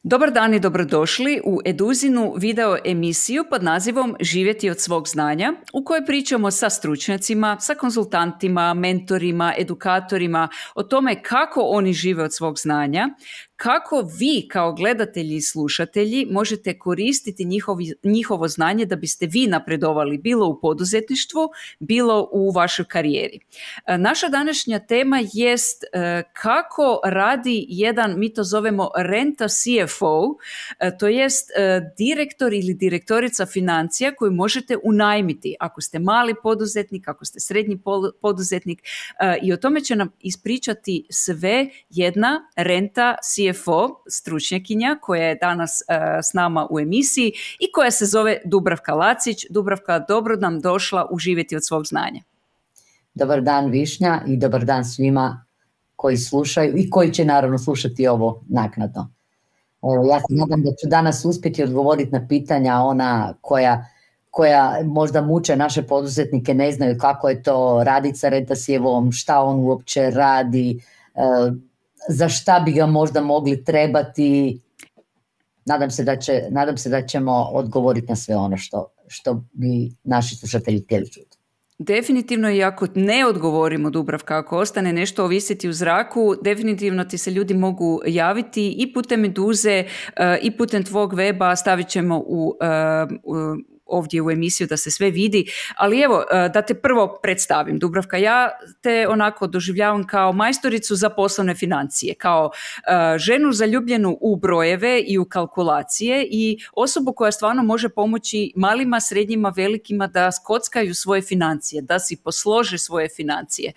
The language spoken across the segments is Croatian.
Dobar dan i dobrodošli u Eduzinu video emisiju pod nazivom Živjeti od svog znanja, u kojoj pričamo sa stručnjacima, sa konzultantima, mentorima, edukatorima o tome kako oni žive od svog znanja, kako vi kao gledatelji i slušatelji možete koristiti njihovo znanje da biste vi napredovali bilo u poduzetništvu, bilo u vašoj karijeri. Naša današnja tema jest kako radi jedan, mi to zovemo renta CFO, to jest direktor ili direktorica financija koju možete unajmiti ako ste mali poduzetnik, ako ste srednji poduzetnik, i o tome će nam ispričati sve jedna renta CFO, stručnjakinja koja je danas s nama u emisiji i koja se zove Dubravka Lacić. Dubravka, dobro nam došla u Živjeti od svog znanja. Dobar dan Višnja i dobar dan svima koji slušaju i koji će naravno slušati ovo naknadno. Ja se nadam da ću danas uspjeti odgovoriti na pitanja ona koja možda muče naše poduzetnike, ne znaju kako je to raditi sa renta CFO-om, šta on uopće radi, za šta bi ga možda mogli trebati. Nadam se da ćemo odgovoriti na sve ono što bi naši slušatelji htjeli čuti. Definitivno, i ako ne odgovorimo, Dubravka, ako ostane nešto ovisiti u zraku, definitivno ti se ljudi mogu javiti i putem Eduze i putem tvog weba, stavit ćemo ovdje u emisiju da se sve vidi, ali evo, da te prvo predstavim. Dubravka, ja te onako doživljavam kao majstoricu za poslovne financije, kao ženu zaljubljenu u brojeve i u kalkulacije i osobu koja stvarno može pomoći malima, srednjima, velikima da skockaju svoje financije, da si poslože svoje financije.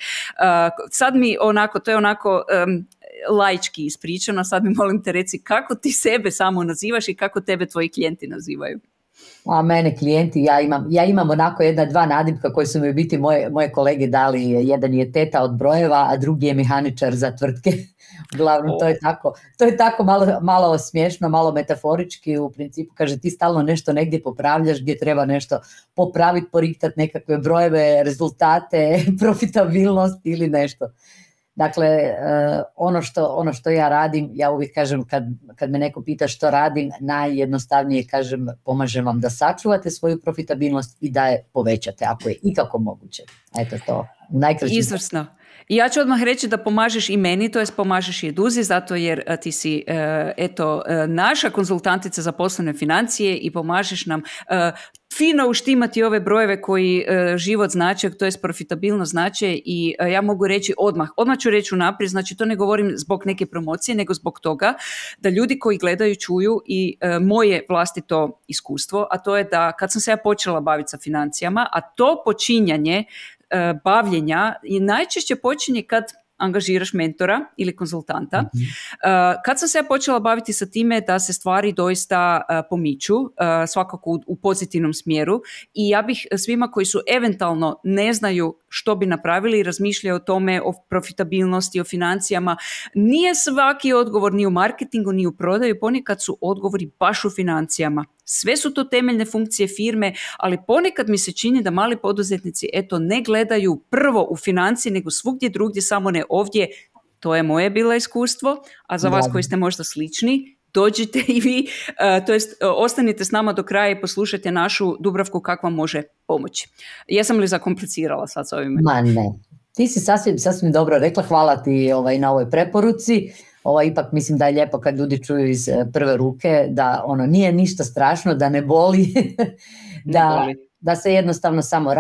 Sad mi onako, to je onako laički ispričano, sad mi molim te reci kako ti sebe samo nazivaš i kako tebe tvoji klijenti nazivaju. A mene klijenti, ja imam onako dva nadimka koji su mi biti moje kolege dali. Jedan je teta od brojeva, a drugi je mehaničar za tvrtke. Uglavnom, to je tako malo smiješno, malo metaforički. U principu, kaže, ti stalno nešto negdje popravljaš gdje treba nešto popraviti, porihtati nekakve brojeve, rezultate, profitabilnost ili nešto. Dakle, ono što ja radim, ja uvijek kažem kad me neko pita što radim, najjednostavnije kažem pomažem vam da sačuvate svoju profitabilnost i da je povećate ako je ikako moguće. Eto to, u najkraćim. Izvrsno. I ja ću odmah reći da pomažeš i meni, to jest pomažeš i Eduzi, zato jer ti si naša konzultantica za poslovne financije i pomažeš nam fino uštimati ove brojeve koji život znače, to jest profitabilno znače, i ja mogu reći odmah ću reći unaprijed, znači to ne govorim zbog neke promocije, nego zbog toga da ljudi koji gledaju čuju i moje vlastito iskustvo, a to je da kad sam se ja počela baviti sa financijama, a to počinjanje bavljenja i najčešće počinje kad angažiraš mentora ili konzultanta. Kad sam se ja počela baviti sa time da se stvari doista pomiču, svakako u pozitivnom smjeru, i ja bih svima koji su eventualno ne znaju što bi napravili i razmišljaju o tome, o profitabilnosti, o financijama, nije svaki odgovor ni u marketingu, ni u prodaju, ponekad su odgovori baš u financijama. Sve su to temeljne funkcije firme, ali ponekad mi se čini da mali poduzetnici ne gledaju prvo u financije, nego svugdje drugdje, samo ne ovdje. To je moje bilo iskustvo, a za vas koji ste možda slični, dođite i vi, to jest ostanite s nama do kraja i poslušajte našu Dubravku kako vam može pomoći. Jesam li zakomplicirala sad s ovime? Ma ne, ti si sasvim dobro rekla, hvala ti na ovoj preporuci. Ipak mislim da je lijepo kad ljudi čuju iz prve ruke da nije ništa strašno, da ne boli, da se jednostavno samo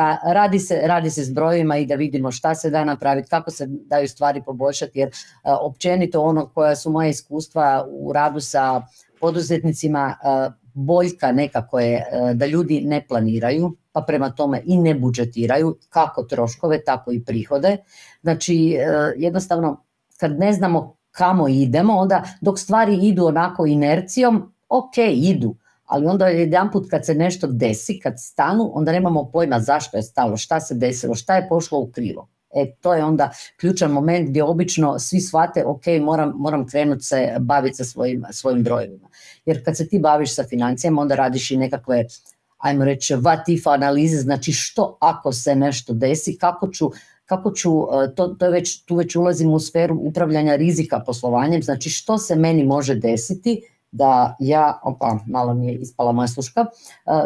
radi se s brojevima i da vidimo šta se da napraviti, kako se daju stvari poboljšati, jer općenito koja su moja iskustva u radu sa poduzetnicima, boljka nekako je da ljudi ne planiraju, pa prema tome i ne budžetiraju kako troškove, tako i prihode. Znači jednostavno kad ne znamo kamo idemo, onda dok stvari idu onako inercijom, ok, idu, ali onda jedanput kad se nešto desi, kad stanu, onda nemamo pojma zašto je stalo, šta se desilo, šta je pošlo u krivo. To je onda ključan moment gdje obično svi shvate, ok, moram krenuti se baviti sa svojim brojevima. Jer kad se ti baviš sa financijama, onda radiš i nekakve, ajmo reći, what if analize, znači što ako se nešto desi, kako ću, tu već ulazim u sferu upravljanja rizika poslovanjem, znači što se meni može desiti da ja, malo mi je ispala moja sluška,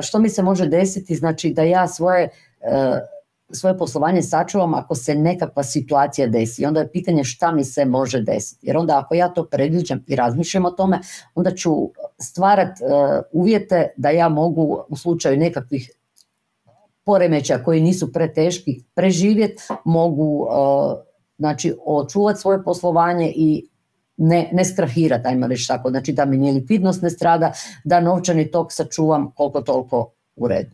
što mi se može desiti, znači da ja svoje poslovanje sačuvam ako se nekakva situacija desi. Onda je pitanje šta mi se može desiti. Jer onda ako ja to predviđam i razmišljam o tome, onda ću stvarati uvjete da ja mogu u slučaju nekakvih poremećaja koji nisu preteški preživjeti, mogu znači očuvati svoje poslovanje i ne skrahirati, ajmo reći tako, znači da mi ni likvidnost ne strada, da novčani tok sačuvam koliko toliko u redu.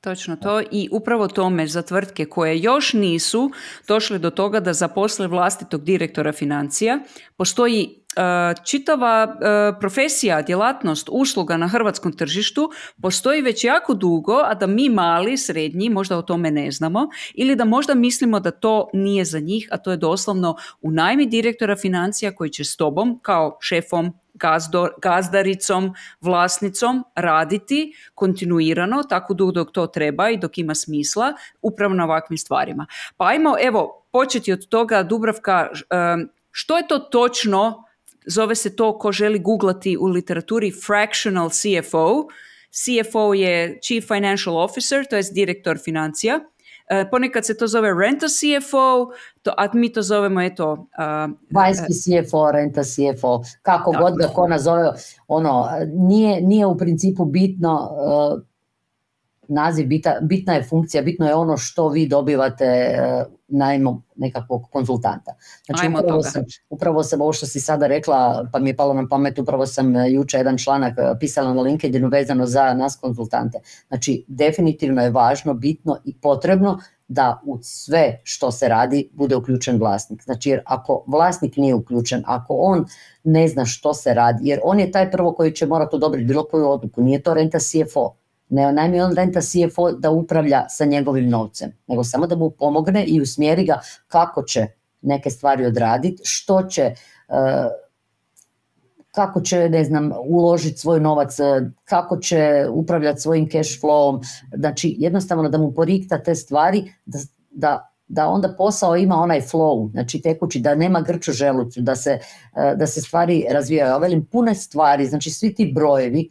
Točno to, i upravo tome za tvrtke koje još nisu došle do toga da zaposle vlastitog direktora financija, postoji čitava profesija, djelatnost, usluga na hrvatskom tržištu, postoji već jako dugo, a da mi mali, srednji, možda o tome ne znamo, ili da možda mislimo da to nije za njih, a to je doslovno unajmi direktora financija koji će s tobom kao šefom, gazdaricom, vlasnicom raditi kontinuirano, tako dugo dok to treba i dok ima smisla, upravo na ovakvim stvarima. Pa ajmo, evo, početi od toga, Dubravka, što je to točno, zove se to, ko želi googlati u literaturi, fractional CFO. CFO je Chief Financial Officer, to je direktor financija. Ponekad se to zove renta CFO, a mi to zovemo vanjski CFO, renta CFO, kako god ga ko nazove, nije u principu bitno naziv, bitna je funkcija, bitno je ono što vi dobivate najmom nekakvog konzultanta. Znači upravo sam ovo što si sada rekla, pa mi je palo na pamet, upravo sam jučer jedan članak pisala na LinkedInu vezano za nas konzultante. Znači definitivno je važno, bitno i potrebno da u sve što se radi bude uključen vlasnik. Znači jer ako vlasnik nije uključen, ako on ne zna što se radi, jer on je taj prvo koji će morati odobriti bilo koju odluku, nije to renta CFO. Ne najmi on renta CFO da upravlja sa njegovim novcem, nego samo da mu pomogne i usmjeri ga kako će neke stvari odraditi, što će, kako će, ne znam, uložiti svoj novac, kako će upravljati svojim cash flowom, znači jednostavno da mu porikta te stvari, da onda posao ima onaj flow, znači tekući, da nema grč u želucu, da se stvari razvijaju. Ja velim, pune stvari, znači svi ti brojevi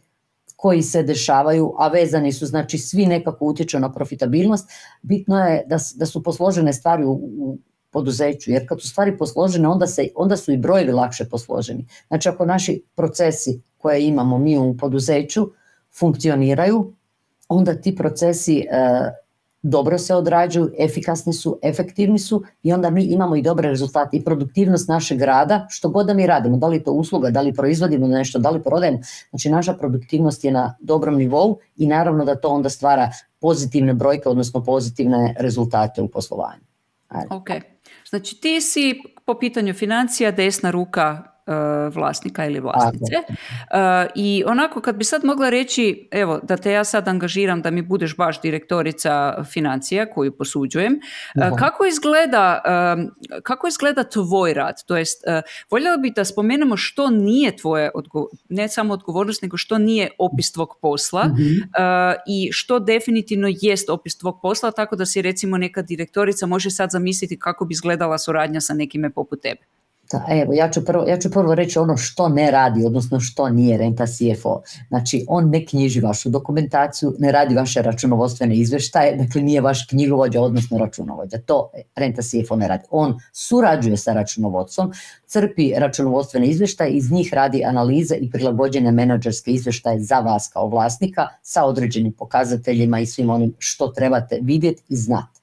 koji se dešavaju, a vezani su, znači svi nekako utječu na profitabilnost, bitno je da su posložene stvari u poduzeću, jer kad su stvari posložene, onda su i brojevi lakše posloženi. Znači ako naši procesi koje imamo mi u poduzeću funkcioniraju, onda ti procesi dobro se odrađuju, efikasni su, efektivni su i onda mi imamo i dobre rezultate i produktivnost našeg rada, što god da mi radimo, da li to usluga, da li proizvodimo nešto, da li prodajemo, znači naša produktivnost je na dobrom nivou i naravno da to onda stvara pozitivne brojke, odnosno pozitivne rezultate u poslovanju. Ok, znači ti si po pitanju financija desna ruka vlasnika ili vlasnice. I onako kad bi sad mogla reći, evo da te ja sad angažiram da mi budeš baš direktorica financija koju posuđujem, kako izgleda tvoj rad? To jest, voljela bih da spomenemo što nije tvoje, ne samo odgovornost, nego što nije opis tvog posla i što definitivno jest opis tvog posla, tako da si recimo neka direktorica može sad zamisliti kako bi izgledala suradnja sa nekime poput tebe. Da, evo, ja ću prvo reći ono što ne radi, odnosno što nije renta CFO. Znači, on ne knjiži vašu dokumentaciju, ne radi vaše računovodstvene izvještaje, dakle nije vaš knjigovođa, odnosno računovođa. To renta CFO ne radi. On surađuje sa računovodstvom, crpi računovodstvene izvještaje, iz njih radi analize i prilagođene menadžerske izvještaje za vas kao vlasnika sa određenim pokazateljima i svim onim što trebate vidjeti i znati.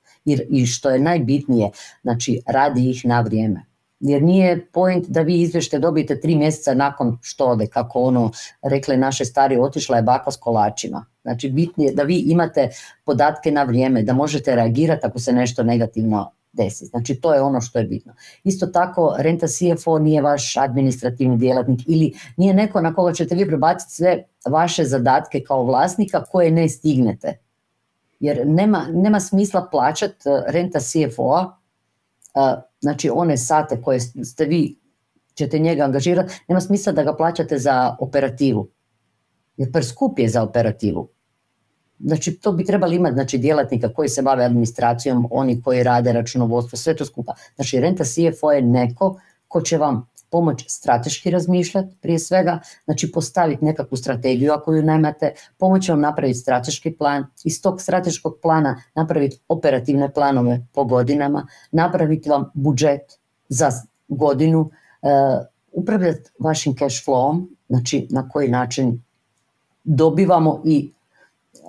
I što je najbitnije, znači radi ih na vrijeme. Jer nije point da vi izvještaj dobijete 3 mjeseca nakon što ode, kako rekle naše stari, otišla je baka s kolačima. Znači bitnije da vi imate podatke na vrijeme, da možete reagirati ako se nešto negativno desi. Znači to je ono što je bitno. Isto tako renta CFO nije vaš administrativni djelatnik ili nije neko na koga ćete vi prebaciti sve vaše zadatke kao vlasnika koje ne stignete. Jer nema smisla plaćati renta CFO-a, znači one sate koje ćete njega angažirati, nema smisla da ga plaćate za operativu, jer preskup je za operativu. Znači to bi trebali imati, znači, djelatnika koji se bave administracijom, oni koji rade računovodstvo, sve to skupa. Znači renta CFO je neko ko će vam pomoći strateški razmišljati prije svega, znači postaviti nekakvu strategiju ako ju nemate, pomoći vam napraviti strateški plan, iz tog strateškog plana napraviti operativne planove po godinama, napraviti vam budžet za godinu, upravljati vašim cash flowom, znači na koji način dobivamo i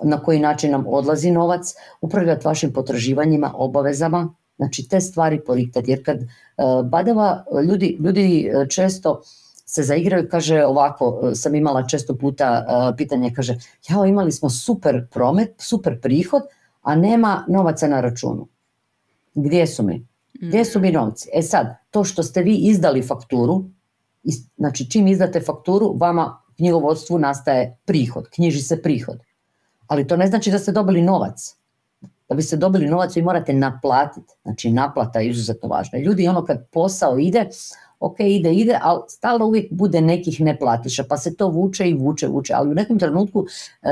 na koji način nam odlazi novac, upravljati vašim potraživanjima, obavezama, znači te stvari poriktati, jer kad badava, ljudi često se zaigraju, kaže ovako, sam imala često puta pitanje, kaže, jao, imali smo super promet, super prihod, a nema novaca na računu. Gdje su mi? Gdje su mi novci? E sad, to što ste vi izdali fakturu, znači čim izdate fakturu, vama u knjigovodstvu nastaje prihod, knjiži se prihod. Ali to ne znači da ste dobili novac. Da biste dobili novac vi morate naplatiti. Znači naplata je izuzetno važna. Ljudi kad posao ide, ok, ide, ali stalno uvijek bude nekih neplatiša, pa se to vuče i vuče, ali u nekom trenutku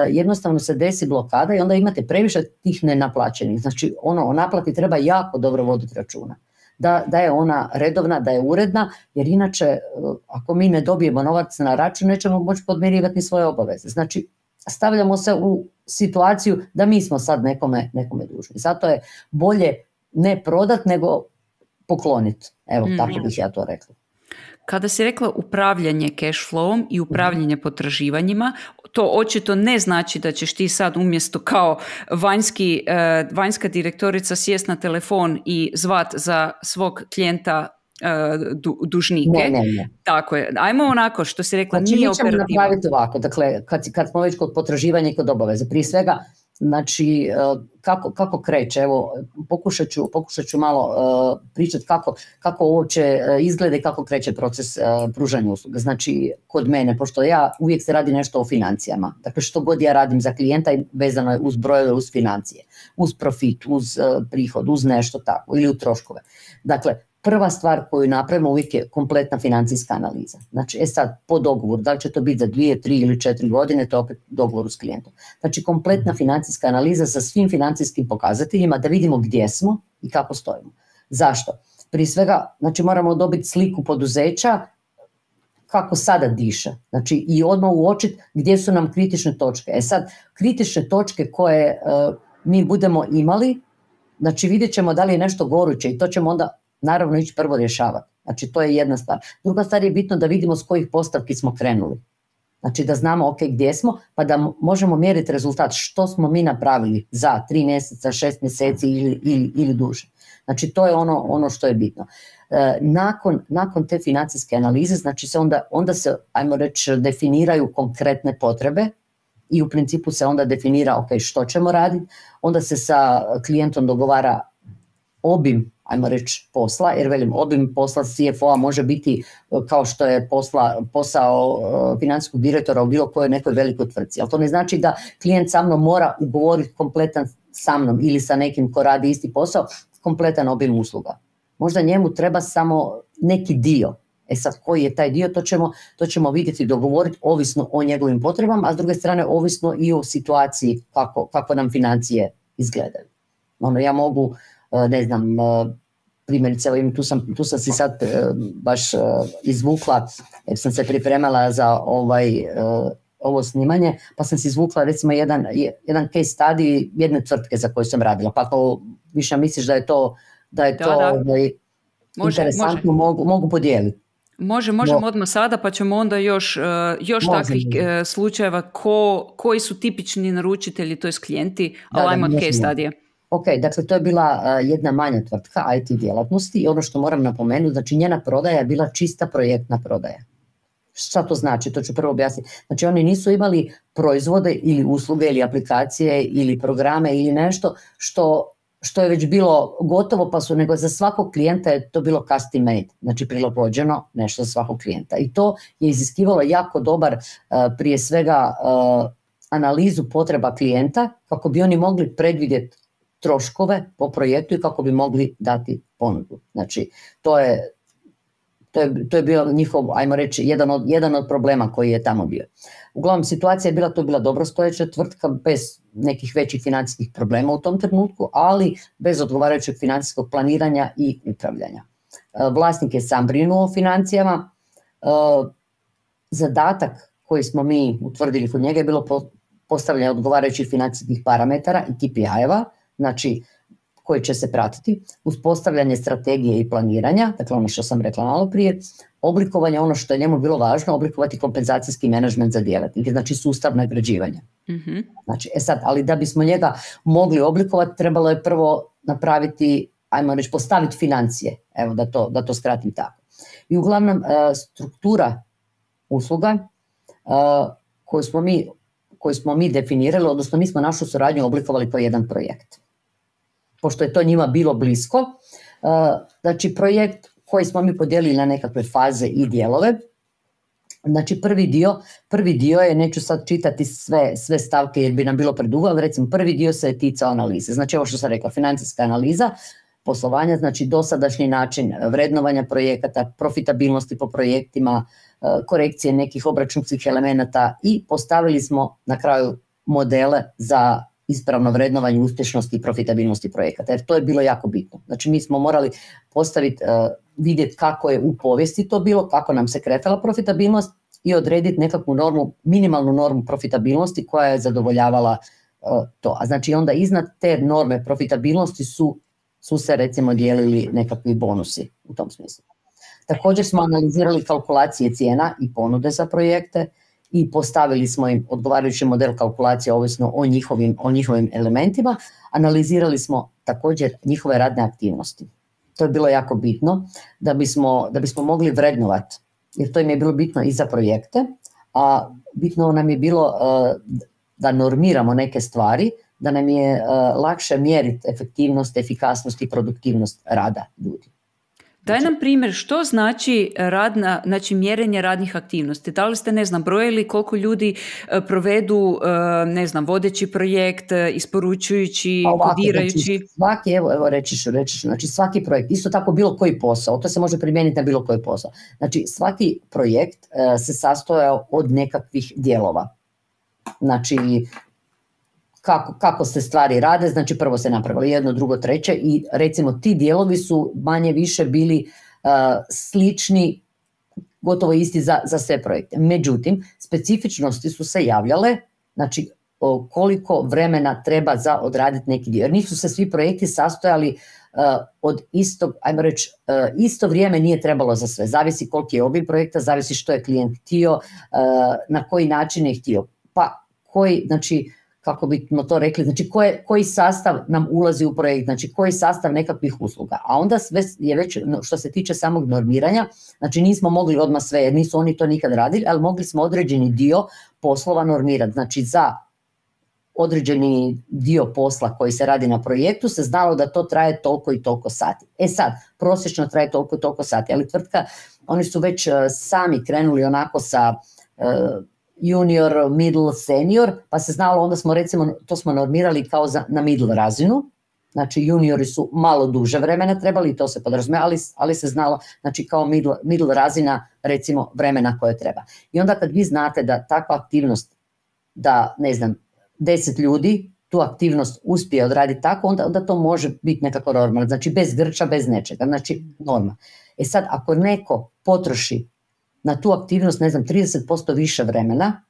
jednostavno se desi blokada i onda imate previše tih nenaplaćenih. Znači o naplati treba jako dobro voditi računa. Da je ona redovna, da je uredna, jer inače ako mi ne dobijemo novac na račun, nećemo moći podmirivati ni svoje obaveze. Znači stavljamo se u situaciju da mi smo sad nekome dužni. Zato je bolje ne prodat nego pokloniti. Evo, tako bih ja to rekla. Kada si rekla upravljanje cash flowom i upravljanje potraživanjima, to očito ne znači da ćeš ti sad umjesto kao vanjska direktorica sjest na telefon i zvat za svog klijenta dužnike. Ne. Tako je. Ajmo onako što si rekla, znači, nije operativno. Mi ćemo napraviti ovako, dakle, kad smo već kod potraživanja i kod obaveze, prije svega, znači, kako kreće, evo, pokušat ću malo pričati kako uopće izgleda i kako kreće proces pružanja usluga. Znači, kod mene, pošto ja uvijek se radi nešto o financijama, dakle, što god ja radim za klijenta vezano je uz brojeve, uz financije, uz profit, uz prihod, uz nešto tako, ili u troškove. Dakle, prva stvar koju napravimo uvijek je kompletna financijska analiza. Znači, sad po dogovoru, da li će to biti za 2, 3 ili 4 godine, to je opet dogovoru s klijentom. Znači, kompletna financijska analiza sa svim financijskim pokazateljima da vidimo gdje smo i kako stojimo. Zašto? Prije svega, znači, moramo dobiti sliku poduzeća kako sada diše. Znači, i odmah uočiti gdje su nam kritične točke. E sad, kritične točke koje mi budemo imali, znači vidjet ćemo da li je nešto goruće i to ćemo onda naravno ići prvo rješavati. Znači to je jedna stvar. Druga stvar je bitno da vidimo s kojih postavki smo krenuli. Znači da znamo ok gdje smo, pa da možemo mjeriti rezultat što smo mi napravili za 3 mjeseca, 6 mjeseci ili duže. Znači to je ono što je bitno. Nakon te financijske analize, znači onda se, ajmo reći, definiraju konkretne potrebe i u principu se onda definira ok što ćemo raditi, onda se sa klijentom dogovara obim, ajmo reći, posla, jer velim, obim posla CFO-a može biti kao što je posao financijskog direktora u bilo kojoj nekoj velikoj tvrtci, ali to ne znači da klijent sa mnom mora ugovoriti kompletan sa mnom ili sa nekim ko radi isti posao, kompletan obim usluga. Možda njemu treba samo neki dio. E sad, koji je taj dio, to ćemo vidjeti i dogovoriti ovisno o njegovim potrebama, a s druge strane ovisno i o situaciji kako nam financije izgledaju. Ja mogu, ne znam, primjerice, tu sam si sad baš izvukla, jer sam se pripremala za ovo snimanje, pa sam si izvukla recimo jedan case study jedne tvrtke za koju sam radila, pa ako više misliš da je to interesantno, mogu podijeliti. Možemo odmah sada, pa ćemo onda još takvih slučajeva koji su tipični naručitelji, to je klijenti, ali ajmo od case studije. Ok, dakle to je bila jedna manja tvrtka IT djelatnosti i ono što moram napomenuti, znači njena prodaja je bila čista projektna prodaja. Šta to znači? To ću prvo objasniti. Znači oni nisu imali proizvode ili usluge ili aplikacije ili programe ili nešto što je već bilo gotovo, nego za svakog klijenta je to bilo custom made, znači prilagođeno nešto za svakog klijenta. I to je iziskivalo jako dobar, prije svega, analizu potreba klijenta kako bi oni mogli predvidjeti troškove po projektu i kako bi mogli dati ponudu. Znači, to je bio njihov, ajmo reći, jedan od problema koji je tamo bio. Uglavnom, situacija je bila dobro stojeća tvrtka, bez nekih većih financijskih problema u tom trenutku, ali bez odgovarajućeg financijskog planiranja i upravljanja. Vlasnik je sam brinuo o financijama, Zadatak koji smo mi utvrdili kod njega je bilo postavljanje odgovarajućih financijskih parametara i KPI-eva, znači koji će se pratiti, uspostavljanje strategije i planiranja, dakle ono što sam rekla malo prije, oblikovanje, ono što je njemu bilo važno, oblikovati kompenzacijski menadžment za djelatnike, znači sustav nagrađivanja. Znači, sad, ali da bismo njega mogli oblikovati, trebalo je prvo napraviti, ajmo reći, postaviti financije, evo da to skratim tako. I uglavnom struktura usluga koju smo mi definirali, odnosno mi smo našu suradnju oblikovali kao jedan projekt. Pošto je to njima bilo blisko, znači projekt koji smo mi podijelili na nekakve faze i dijelove. Znači prvi dio je, neću sad čitati sve stavke jer bi nam bilo predugo, ali recimo prvi dio se je ticao analize. Znači ovo što sam rekla, financijska analiza poslovanja, znači dosadašnji način vrednovanja projekata, profitabilnosti po projektima, korekcije nekih obračunskih elemenata i postavili smo na kraju modele za ispravno vrednovanje uspješnosti i profitabilnosti projekata, jer to je bilo jako bitno. Znači mi smo morali postaviti, vidjeti kako je u povijesti to bilo, kako nam se kretala profitabilnost i odrediti nekakvu normu, minimalnu normu profitabilnosti koja je zadovoljavala to. A znači onda iznad te norme profitabilnosti su se recimo dijelili nekakvi bonusi u tom smislu. Također smo analizirali kalkulacije cijena i ponude za projekte i postavili smo im odgovarajući model kalkulacije ovisno o njihovim elementima. Analizirali smo također njihove radne aktivnosti. To je bilo jako bitno da bismo mogli vrednovati, jer to im je bilo bitno i za projekte, a bitno nam je bilo da normiramo neke stvari, da nam je lakše mjeriti efektivnost, efikasnost i produktivnost rada ljudi. Daj nam primjer, što znači mjerenje radnih aktivnosti? Da li ste, brojili koliko ljudi provedu, vodeći projekt, isporučujući, kodirajući? Znači, svaki, evo reći ću, znači svaki projekt, isto tako bilo koji posao, to se može primijeniti na bilo koji posao. Znači svaki projekt se sastojao od nekakvih dijelova. Znači, kako se stvari rade, znači prvo se napravilo jedno, drugo, treće i recimo ti dijelovi su manje više bili slični, gotovo isti za sve projekte. Međutim, specifičnosti su se javljale, znači koliko vremena treba za odraditi neki dio. Jer nisu se svi projekti sastojali od istog, ajmo reći, isto vrijeme nije trebalo za sve. Zavisi koliki je obim projekta, zavisi što je klijent htio, na koji način je htio. Pa koji, znači, kako bismo to rekli, znači koji sastav nam ulazi u projekt, znači koji sastav nekakvih usluga. A onda sve je već, što se tiče samog normiranja, znači nismo mogli odmah sve, jer nisu oni to nikad radili, ali mogli smo određeni dio poslova normirati. Znači za određeni dio posla koji se radi na projektu se znalo da to traje toliko i toliko sati. Sad, prosječno traje toliko i toliko sati, ali tvrtka, oni su već sami krenuli onako sa junior, middle, senior, pa se znalo, onda smo recimo, to smo normirali kao na middle razinu, znači juniori su malo duže vremena trebali i to se podrazumijeva, ali se znalo, znači kao middle razina recimo vremena koje treba. I onda kad vi znate da takva aktivnost, da 10 ljudi tu aktivnost uspije odraditi tako, onda to može biti nekako normalno, znači bez grča, bez nečega, znači norma. Sad, ako neko potroši na tu aktivnost, 30% više vremena,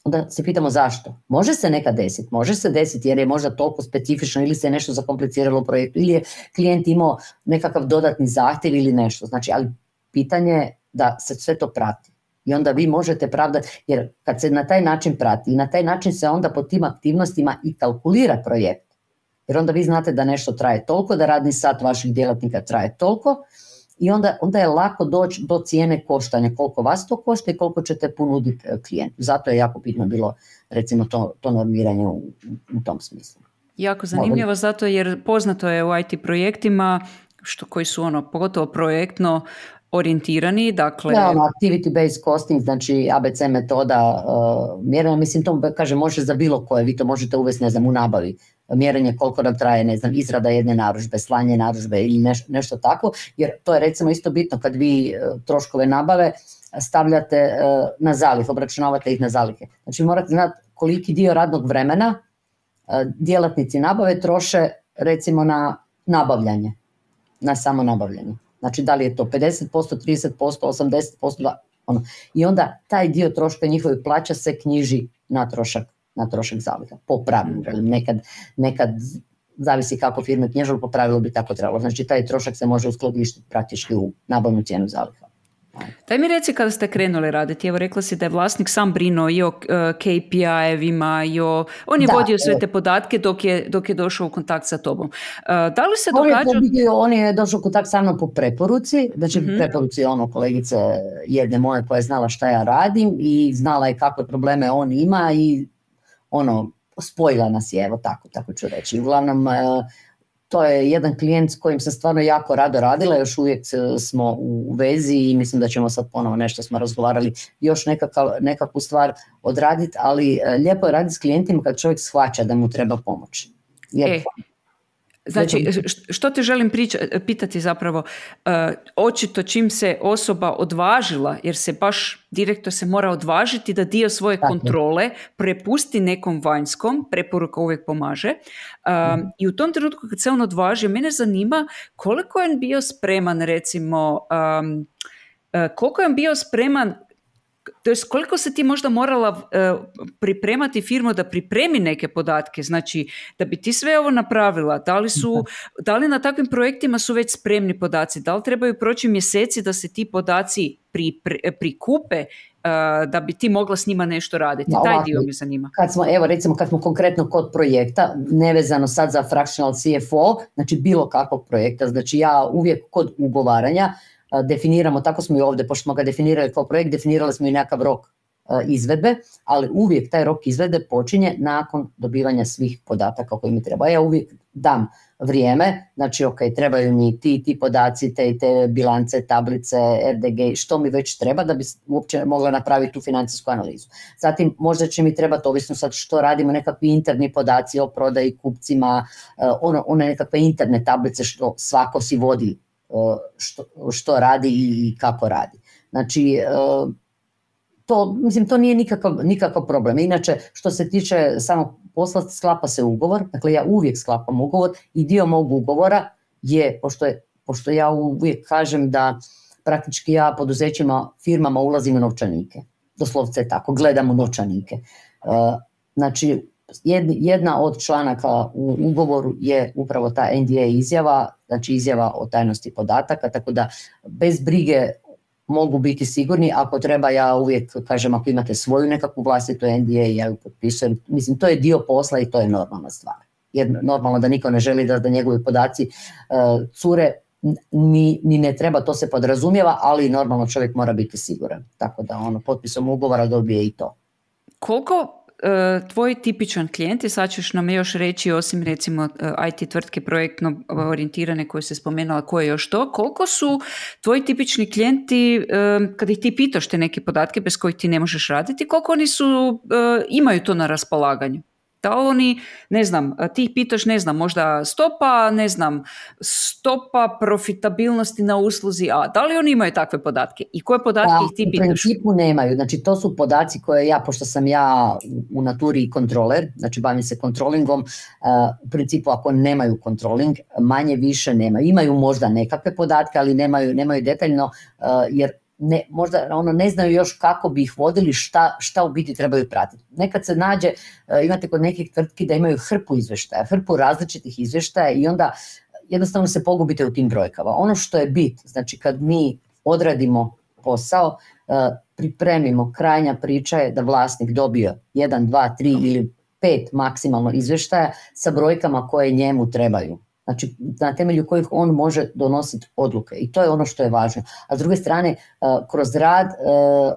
onda se pitamo zašto. Može se nekad desiti jer je možda toliko specifično ili se nešto zakompliciralo u projektu ili je klijent imao nekakav dodatni zahtjev ili nešto. Znači, ali pitanje je da se sve to prati. I onda vi možete pravdati, jer kad se na taj način prati i na taj način se onda po tim aktivnostima i kalkulira projekt. Jer onda vi znate da nešto traje toliko, da radni sat vaših djelatnika traje toliko, i onda je lako doći do cijene koštanja, koliko vas to košta i koliko ćete ponuditi klijentu. Zato je jako bitno bilo recimo to normiranje u tom smislu. Jako zanimljivo, zato jer poznato je u IT projektima koji su pogotovo projektno orijentirani, dakle... Da, activity based costing, znači ABC metoda mjerenja, mislim to kaže može za bilo koje, vi to možete uvesti, u nabavi, mjerenje koliko nam traje, izrada jedne narudžbe, slanje narudžbe ili nešto tako, jer to je recimo isto bitno kad vi troškove nabave stavljate na zalih, obračunavate ih na zalihe. Znači morate znati koliki dio radnog vremena djelatnici nabave troše recimo na nabavljanje, na samo nabavljanje. Znači da li je to 50%, 30%, 80%, I onda taj dio troška njihove plaća se knjiži na trošak zaliha, po pravilu. Nekad zavisi kako firme knjižu, po pravilu bi tako trebalo. Znači taj trošak se može uskladištiti praktički u nabavnu cijenu zaliha. Daj mi reci kada ste krenuli raditi, evo rekla si da je vlasnik sam brinuo i o KPI-evima, on je vodio sve te podatke dok je došao u kontakt sa tobom. Da li se događa... On je došao u kontakt sa mnom po preporuci, znači preporuci kolegice jedne moje koja je znala šta ja radim i znala je kakve probleme on ima i spojila nas je, evo tako ću reći. Uglavnom, to je jedan klijent s kojim sam stvarno jako rado radila, još uvijek smo u vezi i mislim da ćemo sad ponovo nešto smo razgovarali, još nekakvu stvar odraditi, ali lijepo je raditi s klijentima kad čovjek shvaća da mu treba pomoć. Znači, što te želim pitati zapravo, očito čim se osoba odvažila, jer se baš direktor se mora odvažiti da dio svoje kontrole prepusti nekom vanjskom, preporuka uvijek pomaže, i u tom trenutku kad se on odvaži, mene zanima koliko je on bio spreman, recimo, koliko je on bio spreman, to jest koliko se ti možda morala pripremati firmu da pripremi neke podatke, znači da bi ti sve ovo napravila, da li na takvim projektima su već spremni podaci, da li trebaju proći mjeseci da se ti podaci prikupe da bi ti mogla s njima nešto raditi, taj dio me zanima. Kad smo konkretno kod projekta, nevezano sad za fractional CFO, znači bilo kakvog projekta, znači ja uvijek kod ugovaranja definiramo, tako smo i ovdje, pošto smo ga definirali kao projekt, definirali smo i nekakav rok izvedbe, ali uvijek taj rok izvedbe počinje nakon dobivanja svih podataka koji mi treba. Ja uvijek dam vrijeme, znači trebaju mi ti podaci, te bilance, tablice, RDG, što mi već treba da bi uopće mogla napraviti tu financijsku analizu. Zatim možda će mi trebati, ovisno sad što radimo, nekakvi interni podaci o prodaji, kupcima, one nekakve interne tablice što svako si vodi što radi i kako radi. Znači, to nije nikakav problem. Inače, što se tiče samog posla, sklapa se ugovor, dakle ja uvijek sklapam ugovor i dio mog ugovora je, pošto ja uvijek kažem da praktički ja poduzećima, firmama ulazim u novčanike. Doslovce je tako, gledam u novčanike. Znači, jedna od članaka u ugovoru je upravo ta NDA izjava, znači izjava o tajnosti podataka, tako da bez brige mogu biti sigurni. Ako treba, ja uvijek kažem, ako imate svoju nekakvu vlastitu NDA, ja ju potpisujem. Mislim, to je dio posla i to je normalna stvar. Jer normalno da niko ne želi da njegovi podaci cure, ni ne treba, to se podrazumijeva, ali normalno čovjek mora biti siguran. Tako da potpisom ugovora dobije i to. Koliko tvoj tipičan klijent, i sad ćeš nam još reći, osim recimo IT tvrtke projektno orijentirane koje se spomenula, koje je još to, koliko su tvoji tipični klijenti, kada ih ti pitaš te neke podatke bez kojih ti ne možeš raditi, koliko oni imaju to na raspolaganju? Da oni, ne znam, ti ih pitaš, ne znam, možda stopa profitabilnosti na usluzi A. Da li oni imaju takve podatke? I koje podatke ih ti pitaš? U principu nemaju. Znači, to su podaci koje ja, pošto sam ja u naturi i kontroler, znači bavim se kontrolingom, u principu ako nemaju kontroling, manje više nemaju. Imaju možda nekakve podatke, ali nemaju detaljno, jer možda ne znaju još kako bi ih vodili, šta u biti trebaju pratiti. Nekad se nađe, imate kod nekih tvrtki da imaju hrpu različitih izvještaja i onda jednostavno se pogubite u tim brojkama. Ono što je bit, znači kad mi odradimo posao, pripremimo, krajnja priča je da vlasnik dobio 1, 2, 3 ili 5 maksimalno izvještaja sa brojkama koje njemu trebaju. Znači, na temelju kojih on može donositi odluke i to je ono što je važno. A s druge strane, kroz rad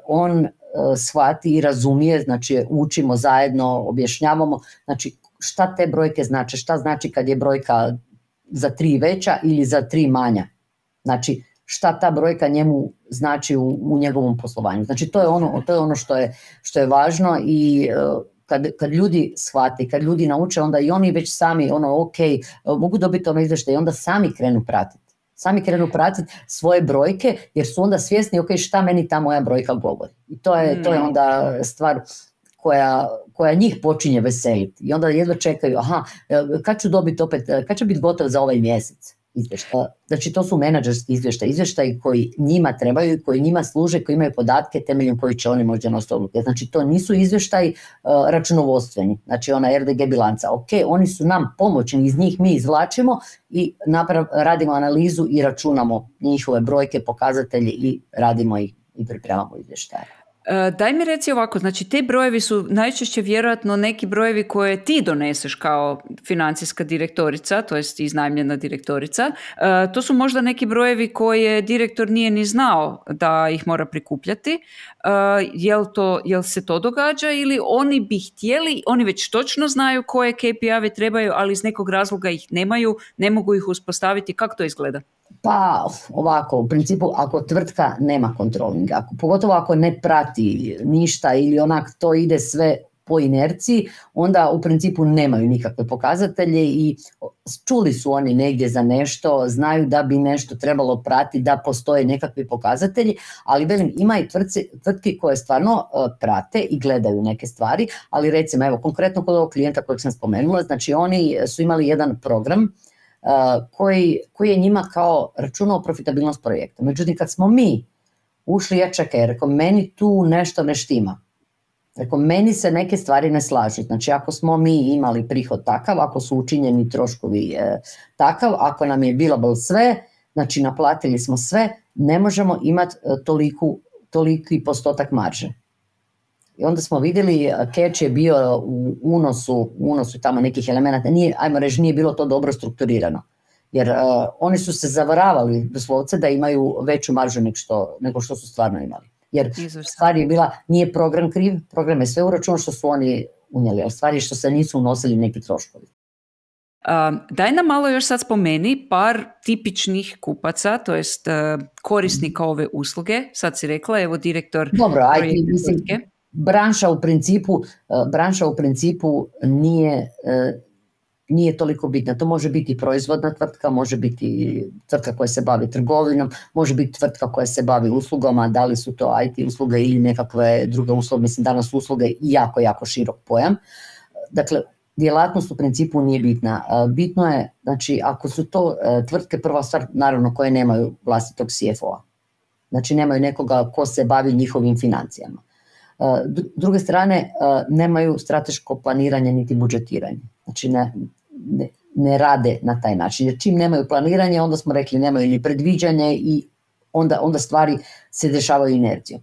on shvati i razumije, znači učimo zajedno, objašnjavamo, znači šta te brojke znači, šta znači kad je brojka za 3 veća ili za 3 manja. Znači, šta ta brojka njemu znači u njegovom poslovanju. Znači, to je ono što je važno i kad ljudi shvate, kad ljudi nauče, onda i oni već sami, mogu dobiti izvještaj i onda sami krenu pratiti. Sami krenu pratiti svoje brojke, jer su onda svjesni, šta meni ta moja brojka govori. I to je onda stvar koja njih počinje veseliti. I onda jedva čekaju, kad ću dobiti opet, kad će biti gotov za ovaj mjesec. izvještaj. Znači to su menadžerski izvještaji koji njima trebaju, koji njima služe, koji imaju podatke temeljem koji će oni možda nositi odluke. Znači to nisu izvještaji računovodstveni, znači ona RDG bilanca. Ok, oni su nam pomoćni, iz njih mi izvlačimo i radimo analizu i računamo njihove brojke, pokazatelje i radimo ih i pripremamo izvještaje. Daj mi reci ovako, znači te brojevi su najčešće vjerojatno neki brojevi koje ti doneseš kao financijska direktorica, to jest iznajmljena direktorica. To su možda neki koje direktor nije ni znao da ih mora prikupljati. Jel se to događa ili oni bi htjeli, oni već točno znaju koje KPI-ave trebaju, ali iz nekog razloga ih nemaju, ne mogu ih uspostaviti. Kako to izgleda? Pa ovako, u principu ako tvrtka nema kontrolinga, pogotovo ako ne prati ništa ili onak to ide sve po inerciji, onda u principu nemaju nikakve pokazatelje i čuli su oni negdje za nešto, znaju da bi nešto trebalo pratiti, da postoje nekakvi pokazatelji, ali velim, ima i tvrtki koje stvarno prate i gledaju neke stvari, ali recimo, evo, konkretno kod ovog klijenta kojeg sam spomenula, znači oni su imali jedan program koji je njima kao računao profitabilnost projekta. Međutim, kad smo mi ušli, ja čekaj, rekao, meni tu nešto ne štima. Rekao, meni se neke stvari ne slažu. Znači, ako smo mi imali prihod takav, ako su učinjeni troškovi takav, ako nam je billable sve, znači naplatili smo sve, ne možemo imati toliki postotak marže. I onda smo vidjeli, catch je bio u unosu tamo nekih elemenata, nije bilo to dobro strukturirano. Jer oni su se zavaravali doslovce da imaju veću maržu nego što su stvarno imali. Jer stvar je bila, nije program kriv, program je sve uračunao što su oni unijeli, ali stvar je što se nisu unosili neki troškovi. Daj nam malo još sad spomeni par tipičnih kupaca, to jest korisnika ove usluge. Sad si rekla, evo direktor. Dobro, branša u principu nije toliko bitna. To može biti proizvodna tvrtka, može biti tvrtka koja se bavi trgovinom, može biti tvrtka koja se bavi uslugama, da li su to IT usluge ili nekakve druge usluge. Mislim, danas usluge jako, jako širok pojam. Dakle, djelatnost u principu nije bitna. Bitno je, znači, ako su to tvrtke, prva stvar, naravno, koje nemaju vlastitog CFO-a. Znači, nemaju nekoga ko se bavi njihovim financijama. Druge strane, nemaju strateško planiranje niti budžetiranje. Znači, ne rade na taj način. Jer čim nemaju planiranje, onda smo rekli nemaju ni predviđanje i onda stvari se dešavaju inercijom.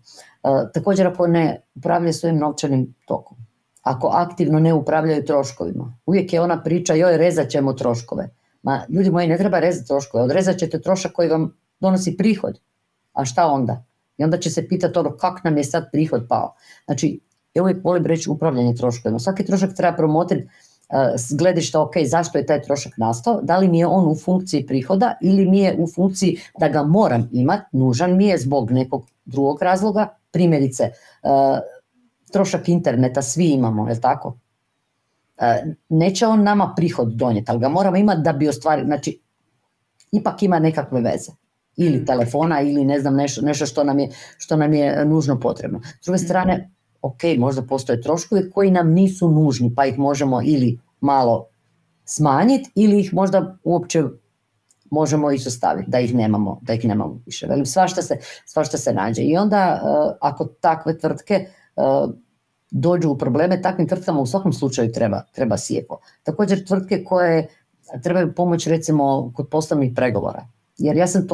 Također, ako ne upravljaju svojim novčanim tokom, ako aktivno ne upravljaju troškovima, uvijek je ona priča, joj, rezat ćemo troškove. Ma, ljudi moji, ne treba rezati troškove, odrezat ćete trošak koji vam donosi prihod. A šta onda? I onda će se pitati kako nam je sad prihod pao. Znači, ja uvijek volim reći upravljanje troškovima. Svaki trošak treba promotriti s gledišta, ok, zašto je taj trošak nastao, da li mi je on u funkciji prihoda ili mi je u funkciji da ga moram imati, nužan mi je zbog nekog drugog razloga, primjerice, trošak interneta svi imamo, je li tako? Neće on nama prihod donijeti, ali ga moramo imati da bi ostvarili, znači, ipak ima nekakve veze. Ili telefona, ili ne znam, nešto što nam je nužno potrebno. S druge strane, ok, možda postoje troškovi koji nam nisu nužni, pa ih možemo ili malo smanjiti, ili ih možda uopće možemo izostaviti, da ih nemamo više. Velim, svašta se nađe. I onda, ako takve tvrtke dođu u probleme, takvim tvrtkama u svakom slučaju treba CFO. Također, tvrtke koje trebaju pomoć, recimo, kod poslovnih pregovora. Jer ja sam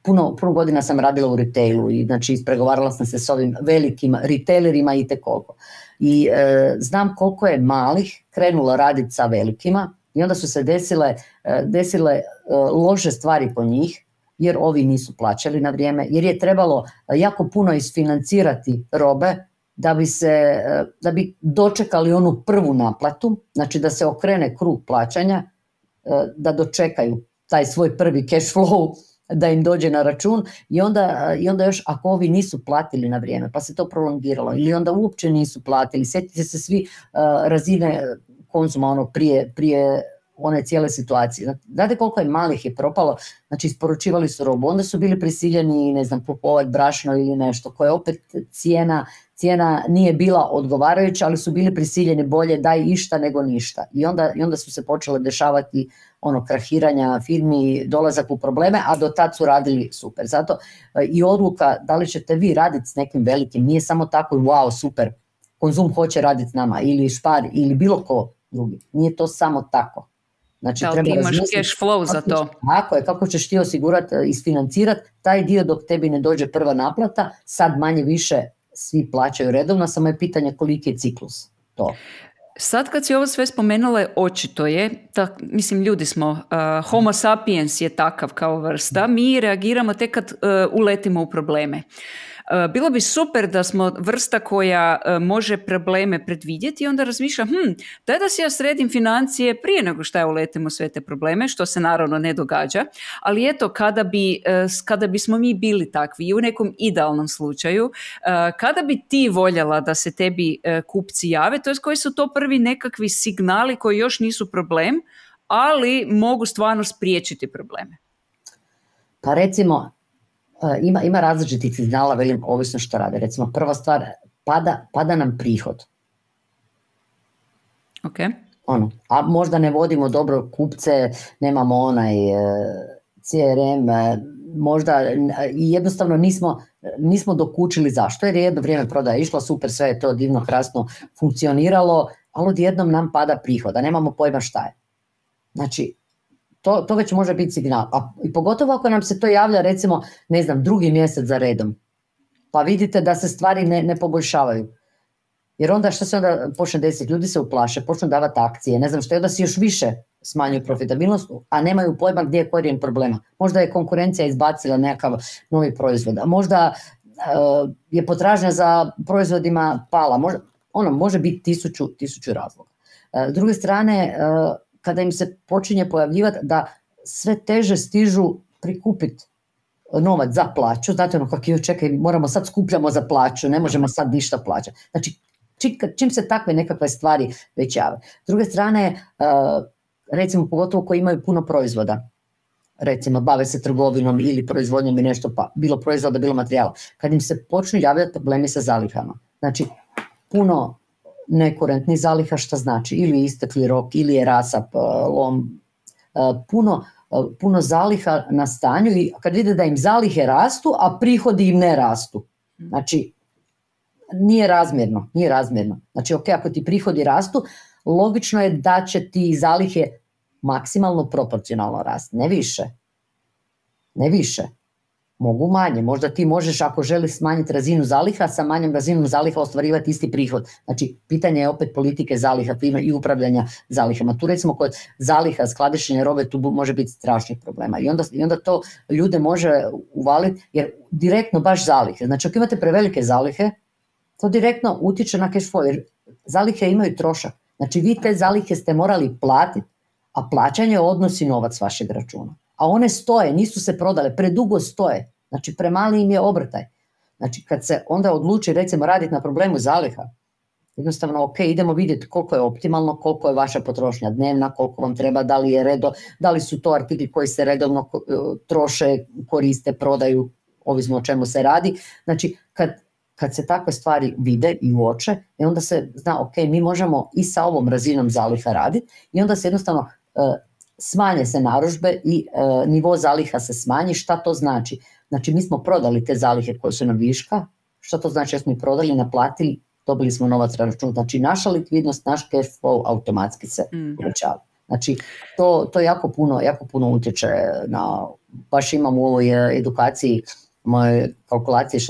puno godina sam radila u retailu i znači ispregovarala sam se s ovim velikim retailerima i koliko. I znam koliko je malih krenulo raditi sa velikima i onda su se desile loše stvari po njih jer ovi nisu plaćali na vrijeme, jer je trebalo jako puno isfinancirati robe da bi dočekali onu prvu naplatu, znači da se okrene krug plaćanja, da dočekaju taj svoj prvi cash flow da im dođe na račun i onda još ako ovi nisu platili na vrijeme pa se to prolongiralo ili onda uopće nisu platili, sjetite se svi razine konzuma prije one cijele situacije. Znate koliko je malih je propalo, znači isporučivali su robu, onda su bili prisiljeni, ne znam, kupovati brašno ili nešto koje je opet cijena nije bila odgovarajuća, ali su bili prisiljeni bolje daj išta nego ništa. I onda su se počele dešavati krahiranja firmi, dolazak u probleme, a do tad su radili super. Zato i odluka da li ćete vi raditi s nekim velikim, nije samo tako wow, super, Konzum hoće raditi s nama, ili Spar, ili bilo ko drugi. Nije to samo tako. Znači, da, ti imaš cash flow za to. Tako je, kako ćeš ti osigurati, isfinancirati taj dio dok tebi ne dođe prva naplata, sad manje više svi plaćaju redovno, samo je pitanje koliki je ciklus to. Sad kad si ovo sve spomenula, očito je, mislim ljudi smo, homo sapiens je takav kao vrsta, mi reagiramo tek kad uletimo u probleme. Bilo bi super da smo vrsta koja može probleme predvidjeti i onda razmišlja, daj da si ja sredim financije prije nego što ja uletim u sve te probleme, što se naravno ne događa, ali eto, kada bismo mi bili takvi i u nekom idealnom slučaju, kada bi ti voljela da se tebi kupci jave, to jest koji su to prvi nekakvi signali koji još nisu problem, ali mogu stvarno spriječiti probleme? Pa recimo, ima različitih signala, velim, ovisno što rade. Recimo, prva stvar, pada nam prihod. Okay. A možda ne vodimo dobro kupce, nemamo onaj CRM, možda jednostavno nismo dokučili zašto, jer je jedno vrijeme prodaja išla, super, sve je to divno, krasno funkcioniralo, ali odjednom nam pada prihod, a nemamo pojma šta je. Znači, to već može biti signal. I pogotovo ako nam se to javlja, recimo, ne znam, 2. mjesec za redom. Pa vidite da se stvari ne poboljšavaju. Jer onda što se onda počne desiti? Ljudi se uplaše, počnu davati akcije, ne znam što je, onda si još više smanjuju profitabilnost, a nemaju pojma gdje je korijen problema. Možda je konkurencija izbacila nekakav novi proizvod, a možda je potražnja za proizvodima pala. Može biti tisuću razloga. S druge strane, kada im se počinje pojavljivati da sve teže stižu prikupiti novac za plaću, znate kako čekaj, moramo sad skupljamo za plaću, ne možemo sad ništa plaćati. Znači, čim se takve nekakve stvari već jave. S druge strane, recimo pogotovo koji imaju puno proizvoda, recimo bave se trgovinom ili proizvodnjom i nešto, pa bilo proizvoda, bilo materijala, kad im se počnu javljati problemi sa zalihama, znači puno nekurentnih zaliha, što znači ili istekli rok, ili je rasap, lom, puno zaliha na stanju i kad vide da im zalihe rastu, a prihodi im ne rastu. Znači, nije razmjerno. Znači, ok, ako ti prihodi rastu, logično je da će ti zalihe maksimalno proporcionalno rasti, ne više. Mogu manje, možda ti možeš ako želiš smanjiti razinu zaliha, sa manjom razinom zaliha ostvarivati isti prihod. Znači, pitanje je opet politike zaliha i upravljanja zalihama. Tu recimo kod zaliha, skladištenja robe, tu može biti strašnih problema. I onda to ljude može uvaliti, jer direktno baš zalihe. Znači, ako imate prevelike zalihe, to direktno utječe na cash flow, jer zalihe imaju trošak. Znači, vi te zalihe ste morali platiti, a plaćanje odnosi novac vašeg računa. A one stoje, nisu se prodale, predugo stoje, znači premali im je obrtaj. Znači kad se onda odluči recimo raditi na problemu zaliha, jednostavno ok, idemo vidjeti koliko je optimalno, koliko je vaša potrošnja dnevna, koliko vam treba, da li su to artikli koji se redovno troše, koriste, prodaju, ovisno o čemu se radi. Znači kad se takve stvari vide i uoče, onda se zna ok, mi možemo i sa ovom razinom zaliha raditi i onda se jednostavno smanje se narudžbe i nivo zaliha se smanji. Šta to znači? Znači mi smo prodali te zalihe koje su nam viška. Šta to znači? Smo ih prodali, naplatili, dobili smo novac na račun. Znači naša likvidnost, naš cash flow automatski se povećava. Znači to jako puno utječe na, baš imam u ovoj edukaciji, moje kalkulacije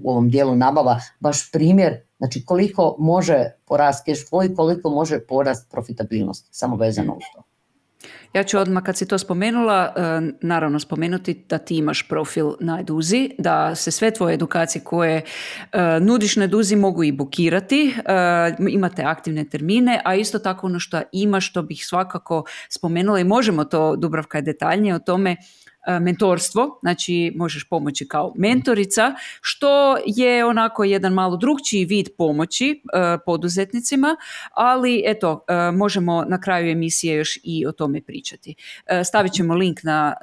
u ovom dijelu nabava, baš primjer, znači koliko može porast cash flow i koliko može porast profitabilnost, samo vezano uz to. Ja ću odmah kad si to spomenula, naravno spomenuti da ti imaš profil na Eduzi, da se sve tvoje edukacije koje nudiš na Eduzi mogu i bukirati, imate aktivne termine, a isto tako ono što imaš, što bih svakako spomenula i možemo to, Dubravka je detaljnije o tome, mentorstvo, znači možeš pomoći kao mentorica, što je onako jedan malo drugčiji vid pomoći poduzetnicima, ali eto, možemo na kraju emisije još i o tome pričati. Stavit ćemo link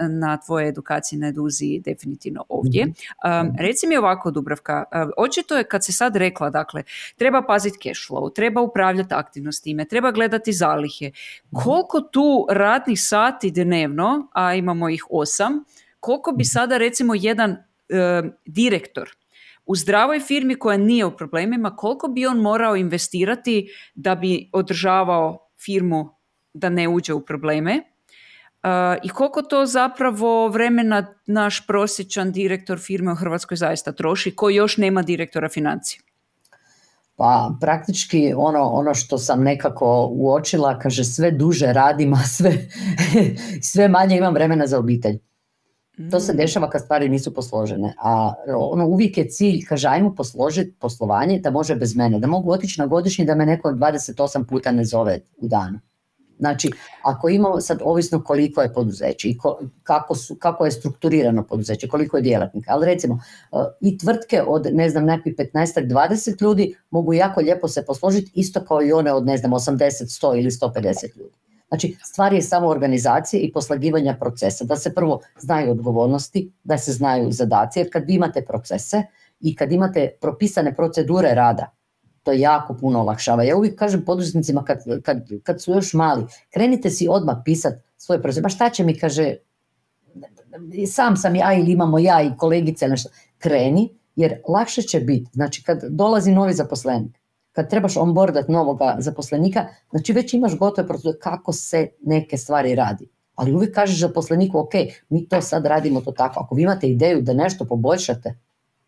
na tvoje edukacije na Eduzi definitivno ovdje. Reci mi ovako, Dubravka, očito je kad si sad rekla, dakle, treba paziti cash flow, treba upravljati aktivnostima, treba gledati zalihe. Koliko tu radnih sati dnevno, a imamo ih 8, koliko bi sada recimo jedan direktor u zdravoj firmi koja nije u problemima, koliko bi on morao investirati da bi održavao firmu da ne uđe u probleme? I koliko to zapravo vremena naš prosječan direktor firme u Hrvatskoj zaista troši, koji još nema direktora financija? Pa praktički ono što sam nekako uočila, kaže sve duže radim, a sve manje imam vremena za obitelj. To se dešava kad stvari nisu posložene, a uvijek je cilj, kaže ajmo posložiti poslovanje da može bez mene, da mogu otići na godišnji da me neko 28 puta ne zove u danu. Znači, ako imamo sad ovisno koliko je poduzeće i kako je strukturirano poduzeće, koliko je djelatnika, ali recimo i tvrtke od, ne znam, nekih 15-20 ljudi mogu jako lijepo se posložiti, isto kao i one od, ne znam, 80, 100 ili 150 ljudi. Znači, stvar je samo organizacije i poslagivanja procesa, da se prvo znaju odgovornosti, da se znaju zadaci, jer kad vi imate procese i kad imate propisane procedure rada, to jako puno olakšava. Ja uvijek kažem poduzetnicima kad su još mali, krenite si odmah pisati svoje procese. Ma šta će mi, kaže, sam sam ja ili imamo ja i kolegice, nešto. Kreni, jer lakše će biti. Znači, kad dolazi novi zaposlenik, kad trebaš onboardat novoga zaposlenika, znači već imaš gotove procedure kako se neke stvari radi. Ali uvijek kažeš zaposleniku, ok, mi to sad radimo to tako. Ako vi imate ideju da nešto poboljšate,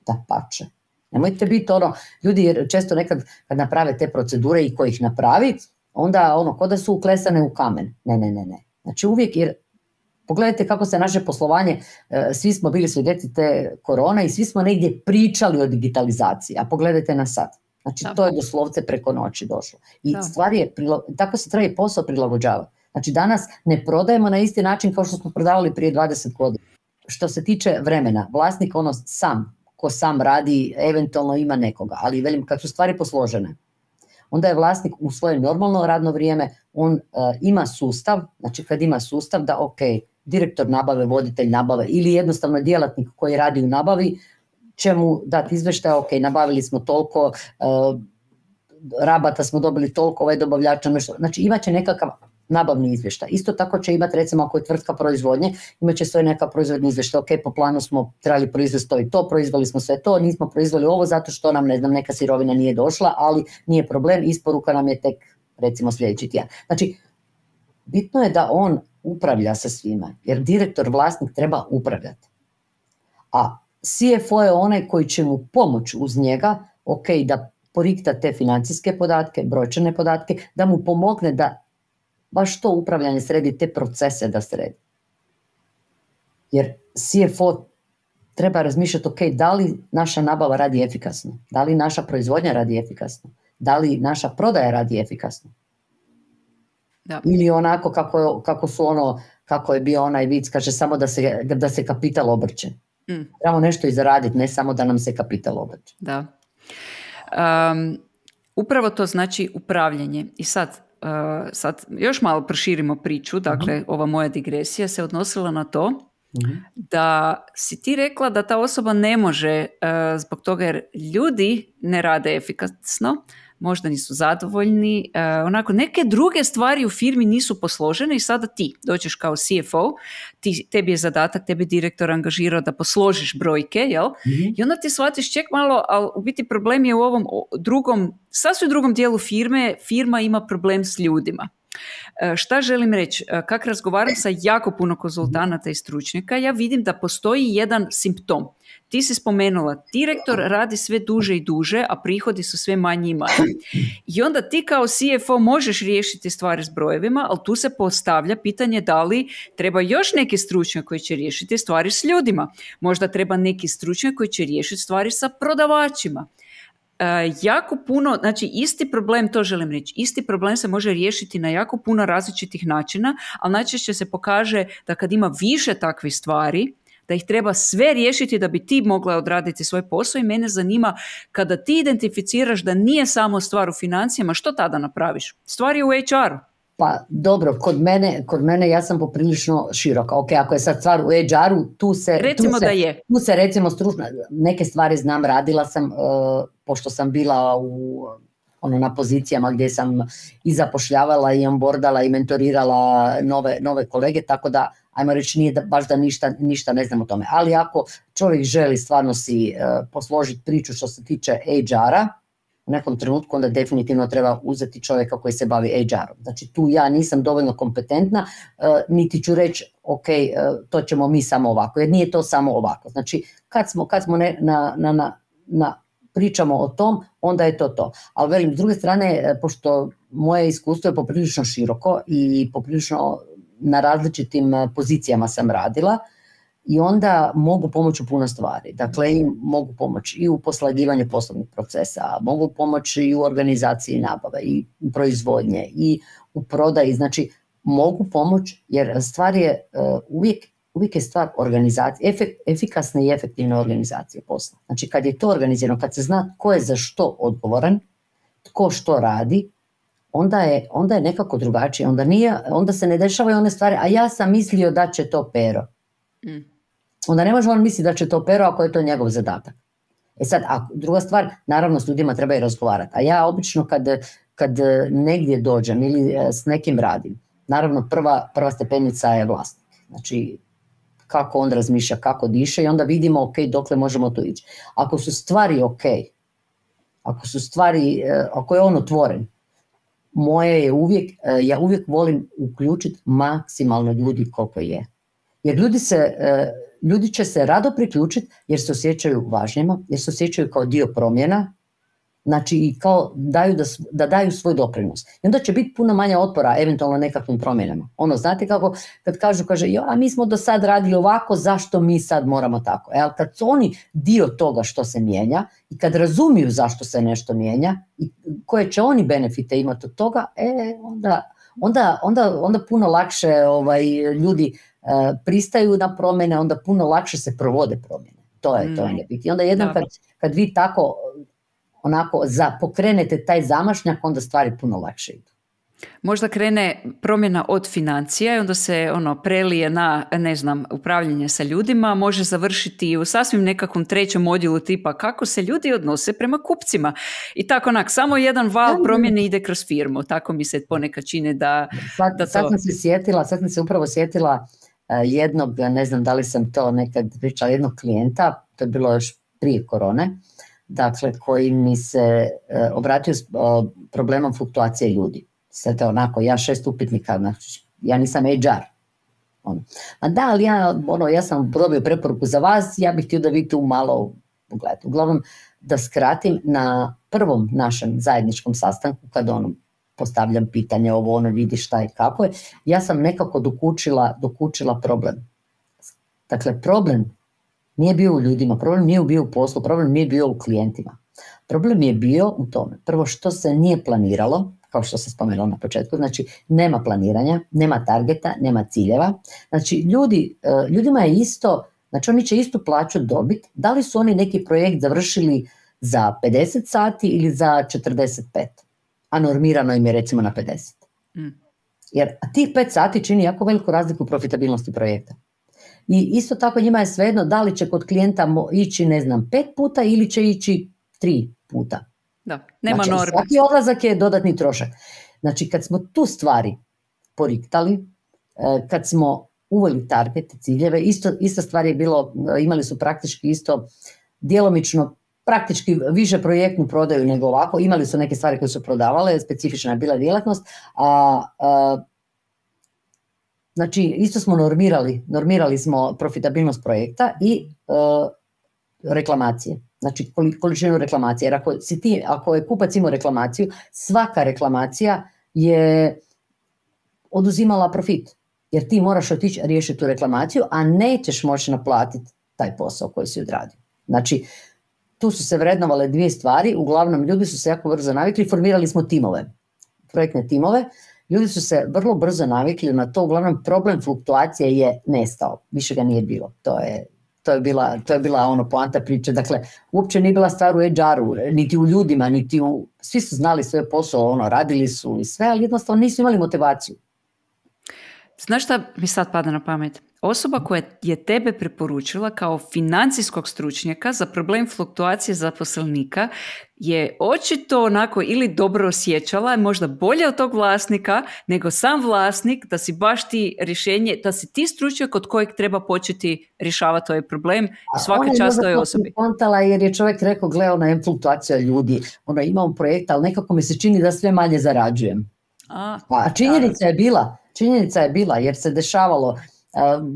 da pače. Nemojte biti ljudi jer često nekad kad naprave te procedure i ko ih napravi, onda ko da su uklesane u kamen. Ne. Znači uvijek, jer pogledajte kako se naše poslovanje, svi smo bili svjedoci te korone i svi smo negdje pričali o digitalizaciji, a pogledajte nas sad. Znači to je doslovce preko noći došlo. I stvar je, tako se treba i posao prilagođavati. Znači danas ne prodajemo na isti način kao što smo prodavali prije 20 godina. Što se tiče vremena, vlasnik ko sam radi, eventualno ima nekoga, ali velim, kad su stvari posložene, onda je vlasnik u svoje normalno radno vrijeme, on ima sustav, znači kad ima sustav da ok, direktor nabave, voditelj nabave ili jednostavno djelatnik koji radi u nabavi, će mu dati izvještaj, ok, nabavili smo toliko, rabata smo dobili toliko, ovaj dobavljač, znači imat će nekakav nabavni izvještaj. Isto tako će imati, recimo ako je tvrtka proizvodnje, imat će svoj neka proizvodni izvještaj, ok, po planu smo trebali proizvesti to i to, proizveli smo sve to, nismo proizveli ovo zato što nam, ne znam, neka sirovina nije došla, ali nije problem, isporuka nam je tek, recimo, sljedeći tjedan. Znači, bitno je da on upravlja sa svima, jer direktor, vlasnik treba upravljati. A CFO je onaj koji će mu pomoći uz njega, ok, da porikta te financijske podatke, brojčane podatke, da mu pomogne da baš to upravljanje sredi, te procese da sredi. Jer CFO treba razmišljati, ok, da li naša nabava radi efikasno, da li naša proizvodnja radi efikasno, da li naša prodaja radi efikasno. Da. Ili onako kako je bio onaj vic, kaže samo da se kapital obrće. Trebamo nešto i zaraditi, ne samo da nam se kapital obrće. Da. Upravo to znači upravljanje. I sad još malo proširimo priču, dakle ova moja digresija se odnosila na to da si ti rekla da ta osoba ne može zbog toga jer ljudi ne rade efikasno, možda nisu zadovoljni, onako neke druge stvari u firmi nisu posložene i sada ti dođeš kao CFO, tebi je zadatak, tebi direktor angažirao da posložiš brojke, jel? I onda ti shvatiš, ček malo, ali u biti problem je u ovom sasvim drugom dijelu firma ima problem s ljudima. Šta želim reći? Kako razgovaram sa jako puno konzultanata i stručnjaka, ja vidim da postoji jedan simptom. Ti si spomenula, direktor radi sve duže i duže, a prihodi su sve manji i manji. I onda ti kao CFO možeš riješiti stvari s brojevima, ali tu se postavlja pitanje da li treba još neki stručnjak koji će riješiti stvari s ljudima. Možda treba neki stručnjak koji će riješiti stvari sa prodavačima. jako puno, znači isti problem, to želim reći, isti problem se može riješiti na jako puno različitih načina, ali najčešće se pokaže da kad ima više takvih stvari, da ih treba sve riješiti da bi ti mogla odraditi svoj posao i mene zanima kada ti identificiraš da nije samo stvar u financijama, što tada napraviš? Stvar je u HR-u. Pa dobro, kod mene ja sam poprilično široka. Ok, ako je sad stvar u HR-u, tu se recimo stručno, neke stvari znam, radila sam, pošto sam bila na pozicijama gdje sam i zapošljavala i onboardala i mentorirala nove kolege, tako da ajmo reći nije baš da ništa ne znam o tome. Ali ako čovjek želi stvarno si posložiti priču što se tiče HR-a, u nekom trenutku onda definitivno treba uzeti čovjeka koji se bavi HR-om. Znači tu ja nisam dovoljno kompetentna, niti ću reći ok, to ćemo mi samo ovako, jer nije to samo ovako. Znači kad smo pričamo o tom, onda je to. Ali velim, s druge strane, pošto moje iskustvo je poprilično široko i poprilično na različitim pozicijama sam radila, i onda mogu pomoći u puno stvari. Dakle, mogu pomoći i u poslagivanju poslovnih procesa, mogu pomoći i u organizaciji nabave, i u proizvodnje, i u prodaji. Znači, mogu pomoći jer stvar je uvijek je stvar organizacije, efikasne i efektivne organizacije posla. Znači, kad je to organizirano, kad se zna tko je za što odgovoran, tko što radi, onda je nekako drugačije. Onda se ne dešavaju one stvari, a ja sam mislio da će to Pero. Onda ne može on misliti da će to Pero ako je to njegov zadatak. Sad, a druga stvar, naravno s ljudima treba i razgovarati. A ja obično kad negdje dođem ili s nekim radim, naravno prva stepenica je vlasnik. Znači, kako on razmišlja, kako diše i onda vidimo ok, dokle možemo tu ići. Ako su stvari ok, ako je on otvoren, moje je ja uvijek volim uključiti maksimalno ljudi koliko je. Jer ljudi će se rado priključiti jer se osjećaju važnima, jer se osjećaju kao dio promjena, znači i kao da daju svoj doprinos. I onda će biti puno manje otpora eventualno nekakvim promjenama. Znate kako kad kaže, a mi smo do sad radili ovako, zašto mi sad moramo tako? Ali kad su oni dio toga što se mijenja i kad razumiju zašto se nešto mijenja i koje će oni benefite imati od toga, onda puno lakše ljudi pristaju na promjene, onda puno lakše se provode promjene. To je nebitno. I onda jednom kad vi tako onako pokrenete taj zamašnjak, onda stvari puno lakše idu. Možda krene promjena od financija i onda se prelije na, upravljanje sa ljudima, može završiti u sasvim nekakvom trećem odjelu tipa kako se ljudi odnose prema kupcima. I tako samo jedan val promjene ide kroz firmu. Tako mi se ponekad čini da to... Sad sam se upravo sjetila jednog, ne znam da li sam to nekad pričala, jednog klijenta, to je bilo još prije korone, dakle koji mi se obratio s problemom fluktuacije ljudi. Sad je ja 6 upitnika, znači ja nisam HR. Ali ja sam dobio preporuku za vas, ja bih htio da vi tu malo pogledate. Uglavnom, da skratim, na prvom našem zajedničkom sastanku, kad postavljam pitanje, vidi šta i kako je, ja sam nekako dokučila problem. Dakle, problem nije bio u ljudima, problem nije bio u poslu, problem nije bio u klijentima. Problem je bio u tome, prvo što se nije planiralo, kao što se spomenulo na početku, znači nema planiranja, nema targeta, nema ciljeva. Znači ljudima je isto, znači oni će istu plaću dobiti, da li su oni neki projekt završili za 50 sati ili za 45, a normirano im je recimo na 50. Jer tih 5 sati čini jako veliku razliku u profitabilnosti projekta. I isto tako njima je svejedno da li će kod klijenta ići 5 puta ili će ići 3 puta. Da, nema norme. Svaki odlazak je dodatni trošak. Znači kad smo tu stvari poriktali, kad smo uveli targete, ciljeve, ista stvar je bilo, imali su praktički isto djelomično praktički više projektnu prodaju nego ovako, imali su neke stvari koje su prodavale, specifična je bila djelatnost, znači isto smo normirali smo profitabilnost projekta i reklamacije, znači količinu reklamacije, jer ako je kupac imao reklamaciju, svaka reklamacija je oduzimala profit, jer ti moraš otići riješiti tu reklamaciju, a nećeš moći naplatiti taj posao koji si odradio. Znači, tu su se vrednovale dvije stvari, uglavnom ljudi su se jako brzo navikli, formirali smo timove, projektne timove, ljudi su se vrlo brzo navikli na to, uglavnom problem fluktuacije je nestao, više ga nije bilo, to je bila ono poanta priče, dakle uopće nije bila stvar u HR-u, niti u ljudima, svi su znali svoj posao, ono, radili su i sve, ali jednostavno nisu imali motivaciju. Znaš šta mi sad pada na pamet? Osoba koja je tebe preporučila kao financijskog stručnjaka za problem fluktuacije zaposlenika je očito onako ili dobro osjećala, možda bolje od tog vlasnika nego sam vlasnik, da si baš ti rješenje, da si ti stručnjak od kojeg treba početi rješavati ovaj problem i svaka čast toj osobi. Kontala jer je čovjek rekao, gle, ona je fluktuacija ljudi, imam projekt, ali nekako mi se čini da sve manje zarađujem. A činjenica je bila jer se dešavalo.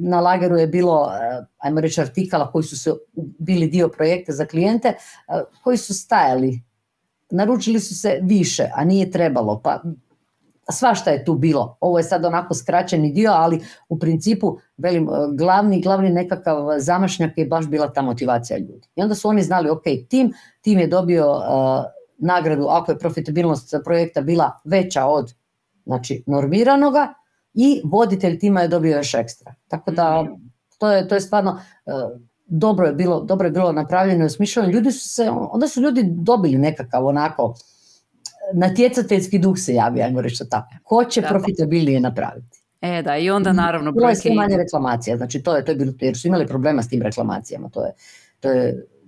Na lageru je bilo, ajmo reći, artikala koji su bili dio projekta za klijente, koji su stajali. Naručili su se više, a nije trebalo. Pa svašta je tu bilo. Ovo je sad onako skraćeni dio, ali u principu, velim, glavni nekakav zamašnjak je baš bila ta motivacija ljudi. I onda su oni znali, ok, tim je dobio nagradu ako je profitabilnost projekta bila veća od, znači, normiranoga, i voditelj tima je dobio još ekstra. Tako da to je stvarno dobro je bilo napravljeno i smišljeno. Onda su ljudi dobili nekakav onako natjecateljski duh se javi, ajmo reći tako. Ko će profitabilnije napraviti? Da, i onda naravno bilo je sve manje reklamacija, znači to je bilo, jer su imali problema s tim reklamacijama,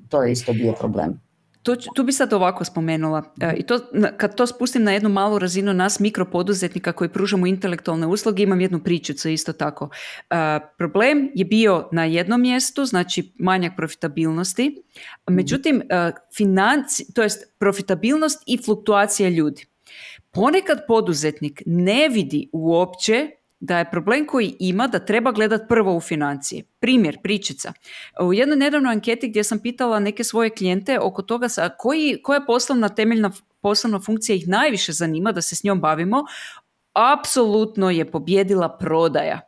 to je isto bio problem. Tu bi sad ovako spomenula, i kad to spustim na jednu malu razinu nas mikropoduzetnika koji pružamo intelektualne usluge, imam jednu pričicu isto tako. Problem je bio na jednom mjestu, znači manjak profitabilnosti, međutim to jest profitabilnost i fluktuacija ljudi. Ponekad poduzetnik ne vidi uopće da je problem koji ima da treba gledati prvo u financije. Primjer, pričica. U jednoj nedavnoj anketi gdje sam pitala neke svoje klijente oko toga koja temeljna poslovna funkcija ih najviše zanima da se s njom bavimo, apsolutno je pobijedila prodaja.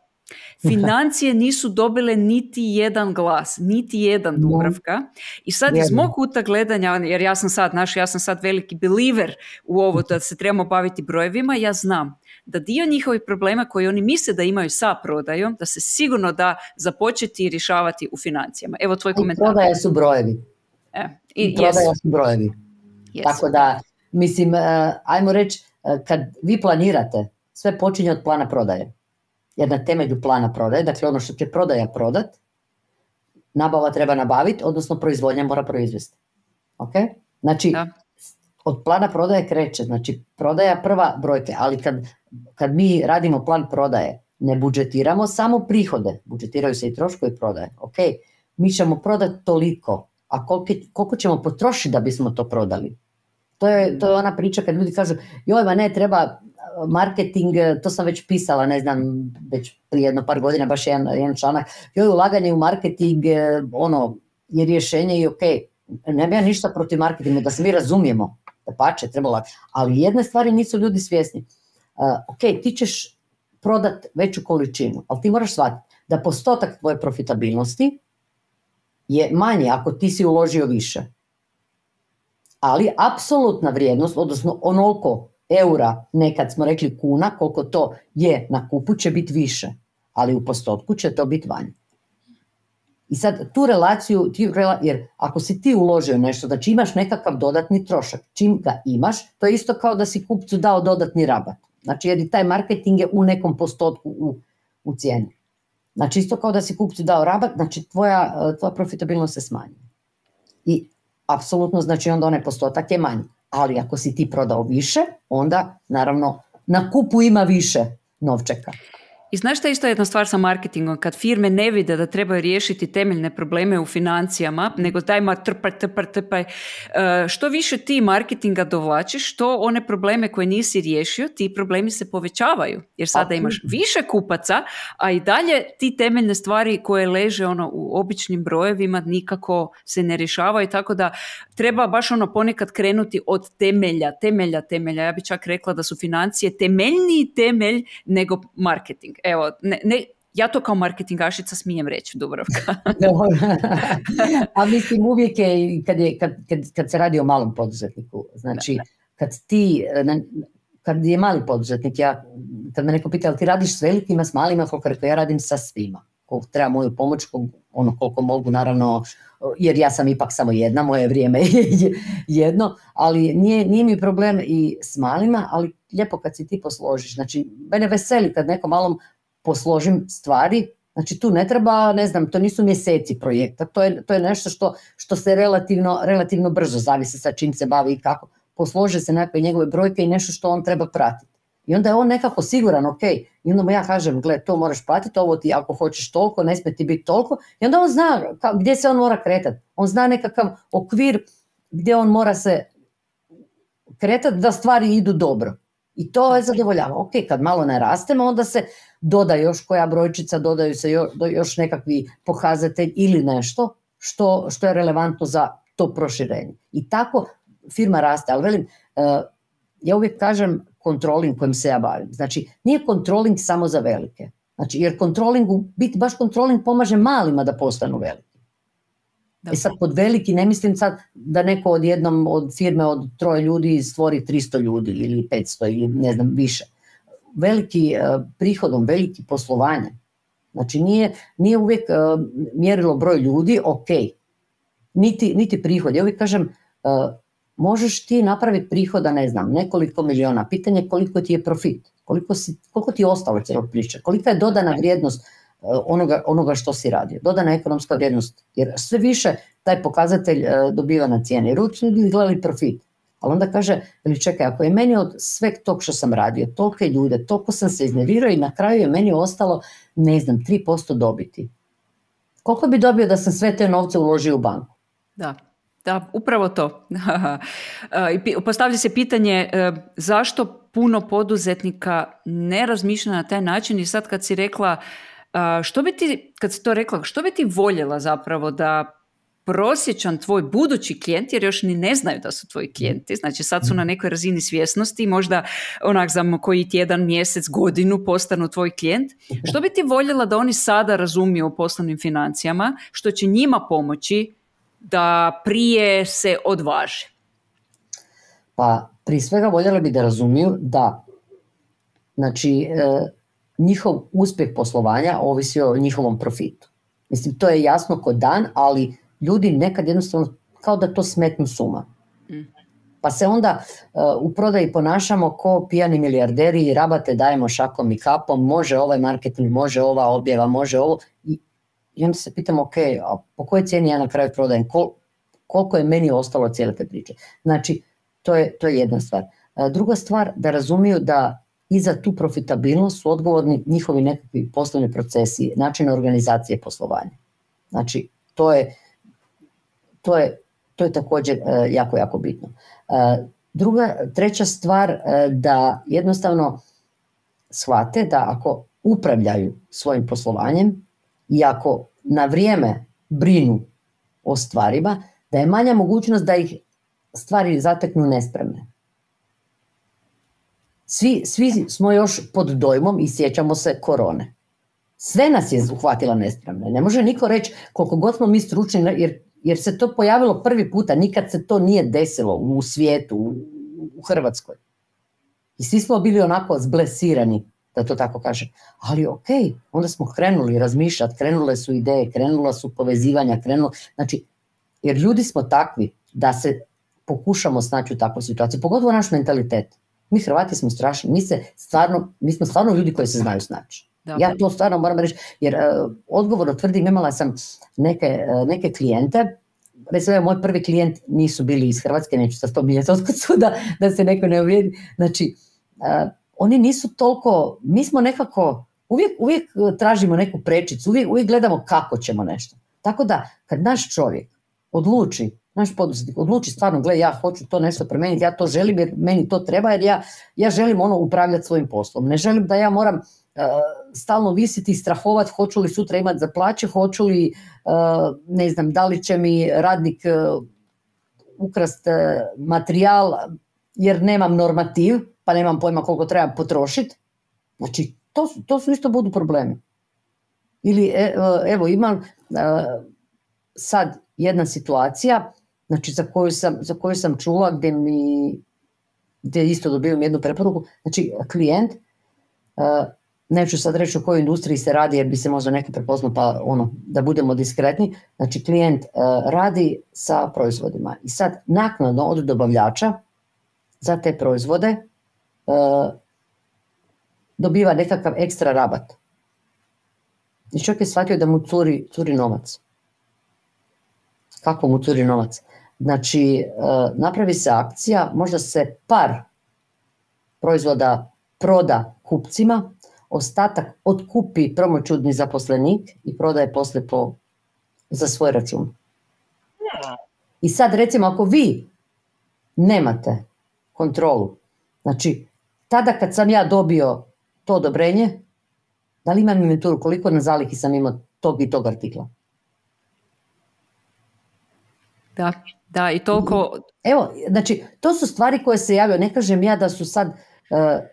Financije nisu dobile niti jedan glas, niti jedan Dubravka. I sad iz mog kuta gledanja, jer ja sam sad veliki believer u ovo da se trebamo baviti brojevima, ja znam da dio njihovih problema koji oni misle da imaju sa prodajom, da se sigurno da započeti rješavati u financijama. Evo tvoj komentar. Prodaje su brojevi. Prodaje su brojevi. Tako da, mislim, ajmo reći, kad vi planirate, sve počinje od plana prodaje. Jer na temelju plana prodaje, dakle ono što će prodaja prodat, nabava treba nabaviti, odnosno proizvodnja mora proizvesti. Okay? Znači, od plana prodaje kreće, znači prodaja prva brojke, ali kad mi radimo plan prodaje, ne budžetiramo samo prihode, budžetiraju se i troškovi prodaje. Ok, mi ćemo prodati toliko, a koliko ćemo potrošiti da bismo to prodali? To je ona priča kad ljudi kažu, treba marketing, to sam već pisala, ne znam, već prije jedno par godina, baš jedan članak, ulaganje u marketing, je rješenje i ok, ne bi ja ništa protiv marketinga, da se mi razumijemo, da pače, trebalo, ali jedne stvari nisu ljudi svjesni. Ok, ti ćeš prodat veću količinu, ali ti moraš shvatiti da postotak tvoje profitabilnosti je manji ako ti si uložio više. Ali apsolutna vrijednost, odnosno onoliko eura, nekad smo rekli kuna, koliko to je na kupu će biti više, ali u postotku će to biti manje. I sad tu relaciju, jer ako si ti uložio nešto, znači imaš nekakav dodatni trošak, čim ga imaš, to je isto kao da si kupcu dao dodatni rabat. Znači jer i taj marketing je u nekom postotku u cijeni. Znači isto kao da si kupcu dao rabat, znači tvoja profitabilnost se smanji. I apsolutno znači onda onaj postotak je manji. Ali ako si ti prodao više, onda naravno na kupu ima više novčeka. I znaš šta je isto jedna stvar sa marketingom? Kad firme ne vide da trebaju riješiti temeljne probleme u financijama, nego dajmo trpaj, što više ti marketinga dovlačiš, što one probleme koje nisi riješio, ti problemi se povećavaju. Jer sada imaš više kupaca, a i dalje ti temeljne stvari koje leže u običnim brojevima nikako se ne rješavaju, tako da treba baš ponekad krenuti od temelja. Ja bih čak rekla da su financije temeljniji temelj nego marketing. Evo, Ja to kao marketingašica smijem reći, Dubravka. A mislim uvijek je, kad se radi o malom poduzetniku, znači kad je mali poduzetnik, kad me neko pita, ali ti radiš s velikima, s malima, koliko rekao, ja radim sa svima. Koliko treba moju pomoć, koliko mogu, naravno, jer ja sam ipak samo jedna, moje vrijeme je jedno, ali nije mi problem i s malima, ali lijepo kad si ti posložiš. Znači, mene veseli kad nekom malom posložim stvari, znači tu ne treba, ne znam, to nisu mjeseci projekta, to je nešto što se relativno brzo, zavisi sa čim se bavi i kako. Poslože se najprije njegove brojke i nešto što on treba pratiti. I onda je on nekako siguran, ok, i onda mu ja kažem, gle, to moraš platiti, ovo ti ako hoćeš toliko, ne smije ti biti toliko, i onda on zna gdje se on mora kretati. On zna nekakav okvir gdje on mora se kretati da stvari idu dobro. I to je zadovoljava. Ok, kad malo narastemo, onda se doda još koja brojčica, dodaju se još nekakvi pokazatelj ili nešto što je relevantno za to proširenje. I tako firma raste, ali velim, ja uvijek kažem kontroling kojim se ja bavim. Znači, nije kontroling samo za velike. Znači, jer baš kontroling pomaže malima da postanu veliki. I sad pod veliki ne mislim sad da neko od firme od 3 ljudi stvori 300 ljudi ili 500 ili ne znam više. Veliki prihodom, veliki poslovanje. Znači, nije uvijek mjerilo broj ljudi, ok, niti prihod. Ja uvijek kažem, možeš ti napraviti prihoda, ne znam, nekoliko miliona. Pitanje koliko ti je profit, koliko ti je ostalo cijelo priče, kolika je dodana vrijednost onoga što si radio, dodana ekonomska vrijednost. Jer sve više taj pokazatelj dobiva na cijene. Jer uvijek ljudi gledali profit. Ali onda kaže, ili čekaj, ako je meni od sveg tog što sam radio, tolike ljude, toliko sam se iznervirao i na kraju je meni ostalo, ne znam, 3% dobiti. Koliko bi dobio da sam sve te novce uložio u banku? Da, upravo to. Postavlja se pitanje zašto puno poduzetnika ne razmišlja na taj način i sad kad si rekla, što bi ti voljela zapravo da prosječan tvoj budući klijent, jer još ni ne znaju da su tvoji klijenti, znači sad su na nekoj razini svjesnosti, možda onak za koji tjedan, mjesec, godinu postanu tvoj klijent, što bi ti voljela da oni sada razumiju o poslovnim financijama, što će njima pomoći da prije se odvaže? Pa prije svega voljela bi da razumiju da znači, njihov uspjeh poslovanja ovisi o njihovom profitu. Mislim, to je jasno ko dan, ali ljudi nekad jednostavno kao da to smetnu s uma. Pa se onda u prodaji ponašamo ko pijani milijarderi i rabate dajemo šakom i kapom, može ovaj marketing, može ova objava, može ovo. I onda se pitamo, ok, a po kojoj cijeni ja na kraju prodajem? Koliko je meni ostalo cijele te priče? Znači, to je jedna stvar. Druga stvar, da razumiju da i za tu profitabilnost su odgovorni njihovi nekakvi poslovni procesi, način organizacije poslovanja. Znači, to je također jako, jako bitno. Treća stvar, da jednostavno shvate da ako upravljaju svojim poslovanjem i ako na vrijeme brinu o stvarima, da je manja mogućnost da ih stvari zateknu nespremne. Svi smo još pod dojmom i sjećamo se korone. Sve nas je uhvatila nespremne. Ne može niko reći koliko god smo mi stručni, jer se to pojavilo prvi puta, nikad se to nije desilo u svijetu, u Hrvatskoj. I svi smo bili onako zblesirani, da to tako kažem. Ali ok, onda smo krenuli razmišljati, krenule su ideje, krenula su povezivanja, znači, jer ljudi smo takvi da se pokušamo snaći u takvu situaciju, pogotovo naš mentalitet. Mi Hrvati smo strašni, mi smo stvarno ljudi koji se znaju snaći. Da. Ja to stvarno moram reći, jer odgovorno tvrdim, imala sam neke klijente, recimo moj prvi klijent nisu bili iz Hrvatske, neću sad spominjati otkud su da se neko ne uvrijedi, znači oni nisu toliko, mi smo nekako, uvijek tražimo neku prečicu, uvijek gledamo kako ćemo nešto. Tako da kad naš čovjek odluči, naš poduzetnik odluči stvarno, gle, ja hoću to nešto promijeniti, ja to želim jer meni to treba, jer ja želim upravljati svojim poslom. Ne želim da ja moram stalno visiti i strahovati hoću li sutra imati za plaće, hoću li, ne znam, da li će mi radnik ukrast materijal jer nemam normativ, pa nemam pojma koliko treba potrošiti. Znači, to su isto budu problemi. Ili evo imam sad jedna situacija, znači za koju sam čula gdje isto dobivam jednu preporuku, znači klijent, neću sad reći u kojoj industriji se radi jer bi se možda neki prepoznao pa da budemo diskretni, znači klijent radi sa proizvodima i sad naknadno od dobavljača za te proizvode dobiva nekakav ekstra rabat. I čovjek je shvatio da mu curi novac. Kako mu curi novac? Znači, napravi se akcija, možda se par proizvoda proda kupcima, ostatak otkupi promoćudni zaposlenik i prodaje poslije za svoj račun. I sad recimo ako vi nemate kontrolu, znači tada kad sam ja dobio to odobrenje, da li imam inventuru, koliko na zalihi sam imao tog i tog artikla? Da, i toliko... Evo, znači, to su stvari koje se javljaju, ne kažem ja da su sad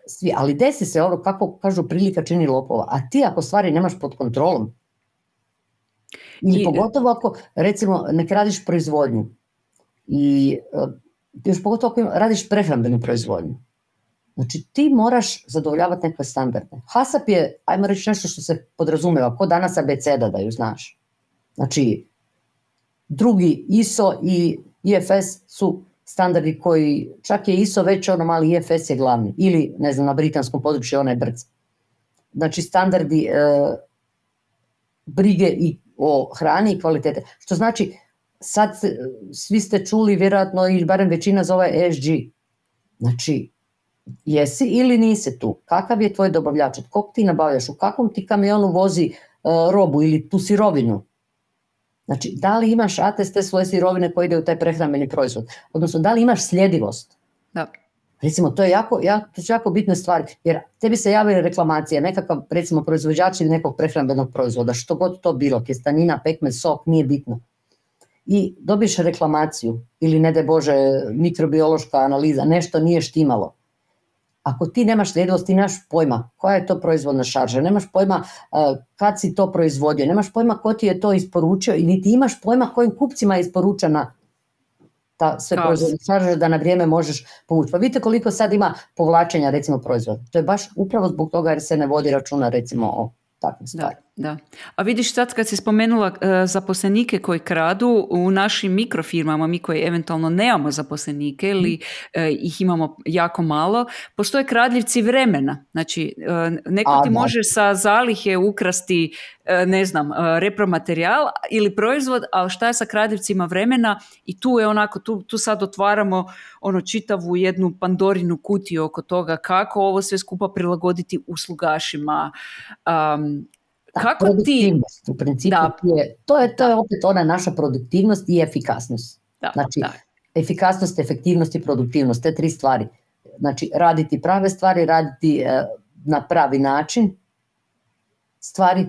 svi, ali desi se ono, kako kažu, prilika čini lopova, a ti ako stvari nemaš pod kontrolom, i pogotovo ako, recimo, nek radiš proizvodnju, i još pogotovo ako radiš prehrambenu proizvodnju, znači ti moraš zadovoljavati neke standarde. HACCP je, ajmo reći, nešto što se podrazumijeva, ko danas abeceda da ju znaš. Znači, drugi ISO i IFS su standardi koji, čak je ISO već mali, IFS je glavni, ili ne znam, na britanskom području onaj brc. Znači standardi brige i o hrani i kvalitete. Što znači, sad svi ste čuli vjerojatno ili barem većina zove ESG. Znači, jesi ili nisi tu? Kakav je tvoj dobavljač? Od kog ti nabavljaš? U kakvom ti kamionu vozi robu ili tu sirovinu? Znači, da li imaš atest te svoje sirovine koje ide u taj prehrambeni proizvod? Odnosno, da li imaš sljedivost? Da. Recimo, to su jako bitne stvari, jer tebi se javila reklamacija, nekakav, recimo, proizvođač ili nekog prehrambenog proizvoda, što god to bilo, tjestanina, pekmez, sok, nije bitno. I dobiješ reklamaciju, ili ne daj Bože, mikrobiološka analiza, nešto nije štimalo. Ako ti nemaš sljedivost, ti nemaš pojma koja je to proizvodna šarža, nemaš pojma kad si to proizvodio, nemaš pojma ko ti je to isporučio i niti imaš pojma kojim kupcima je isporučena ta sve proizvodna šarža da na vrijeme možeš povući. Pa vidite koliko sad ima povlačenja recimo proizvoda. To je baš upravo zbog toga jer se ne vodi računa recimo o takvim stvarima. Da. A vidiš sad kad si spomenula zaposlenike koji kradu u našim mikrofirmama, mi koji eventualno nemamo zaposlenike ili ih imamo jako malo, postoje kradljivci vremena. Znači, neko ti može sa zalihe ukrasti, ne znam, repromaterijal ili proizvod, ali šta je sa kradljivcima vremena i tu je onako, tu sad otvaramo čitavu jednu Pandorinu kutiju oko toga kako ovo sve skupa prilagoditi uslugašima. Kako produktivnost, u principu to je opet ona naša produktivnost i efikasnost. Efikasnost, efektivnost i produktivnost, te tri stvari. Znači, raditi prave stvari, raditi na pravi način stvari,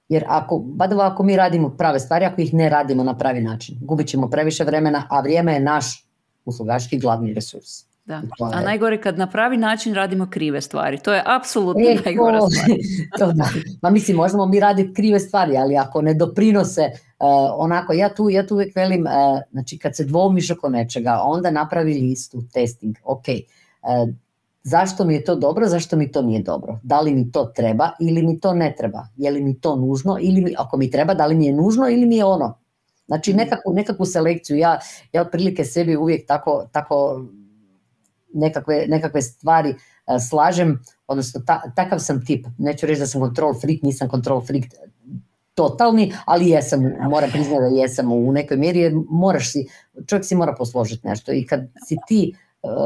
jer ako mi radimo prave stvari, ako ih ne radimo na pravi način, gubit ćemo previše vremena, a vrijeme je naš uslugački glavni resurs. Da. A najgore kad na pravi način radimo krive stvari. To je apsolutno najgora stvar. Ma mislim, možemo mi raditi krive stvari, ali ako ne doprinose onako, ja tu uvijek velim, znači kad se dvoumiš oko nečega, onda napravi listu, testing, ok, zašto mi je to dobro, zašto mi to nije dobro, da li mi to treba ili mi to ne treba, je li mi to nužno ili ako mi treba, da li mi je nužno ili mi je ono. Znači nekakvu selekciju, ja otprilike sebi uvijek tako nekakve stvari slažem, odnosno takav sam tip, neću reći da sam control freak, nisam control freak totalni, ali jesam, moram priznati da jesam u nekoj mjeri, jer čovjek si mora posložiti nešto i kad si ti,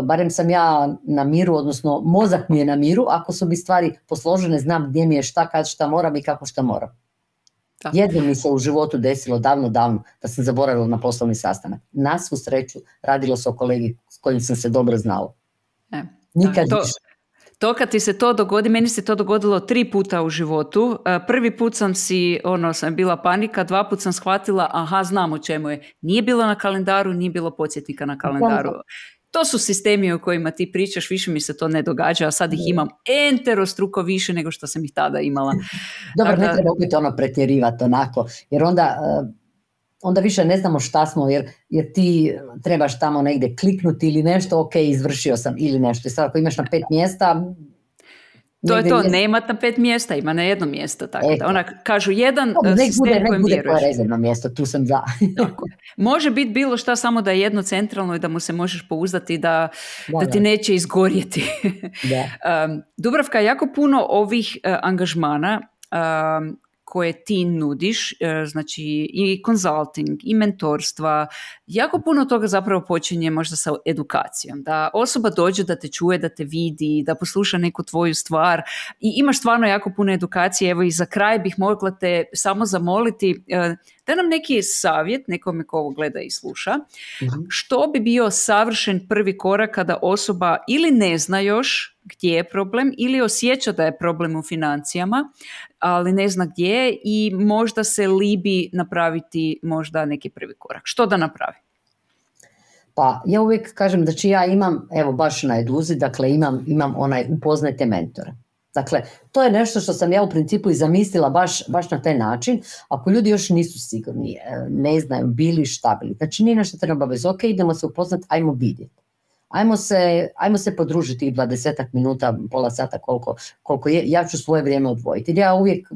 barem sam ja na miru, odnosno mozak mi je na miru, ako su mi stvari posložene, znam gdje mi je šta, kad šta moram i kako šta moram. Jedno mi se u životu desilo davno da sam zaboravila na poslovni sastanak. Na svu sreću radilo se o kolegi s kojim sam se dobro znala. Nikad više. To kad ti se to dogodi, meni se to dogodilo 3 puta u životu. Prvi put sam bila panika, 2 puta sam shvatila, znam o čemu je. Nije bilo na kalendaru, nije bilo podsjetnika na kalendaru. To su sistemi o kojima ti pričaš, više mi se to ne događa, a sad ih imam enterostruko više nego što sam ih tada imala. Dobro, ne treba opet pretjerivati onako, jer onda više ne znamo šta smo, jer ti trebaš tamo negdje kliknuti ili nešto, ok, izvršio sam ili nešto. I sad ako imaš na 5 mjesta... To je to, nema na 5 mjesta, ima na jedno mjesto. Tako da ona kažu jedan sistem kojem vjeruješ. Nek bude rezervno mjesto, tu sam za. Može biti bilo šta, samo da je jedno centralno i da mu se možeš pouzdati da ti neće izgorjeti. Dubravka, jako puno ovih angažmana koje ti nudiš, znači i consulting, i mentorstva, jako puno toga zapravo počinje možda sa edukacijom, da osoba dođe da te čuje, da te vidi, da posluša neku tvoju stvar i imaš stvarno jako puno edukacije. Evo i za kraj bih mogla te samo zamoliti da nam neki savjet, nekome ko ovo gleda i sluša, što bi bio savršen prvi korak kada osoba ili ne zna još gdje je problem ili osjeća da je problem u financijama, ali ne zna gdje i možda se libi napraviti možda neki prvi korak. Što da napravi? Pa ja uvijek kažem da ja imam, evo baš na Eduzi, dakle imam onaj upoznajte mentora. Dakle, to je nešto što sam ja u principu i zamislila baš na taj način. Ako ljudi još nisu sigurni, ne znaju bili šta bili, znači nije nešto treba bez, ok, idemo se upoznati, ajmo vidjeti. Ajmo se podružiti i 20 minuta, pola sata koliko je, ja ću svoje vrijeme odvojiti. Ja uvijek,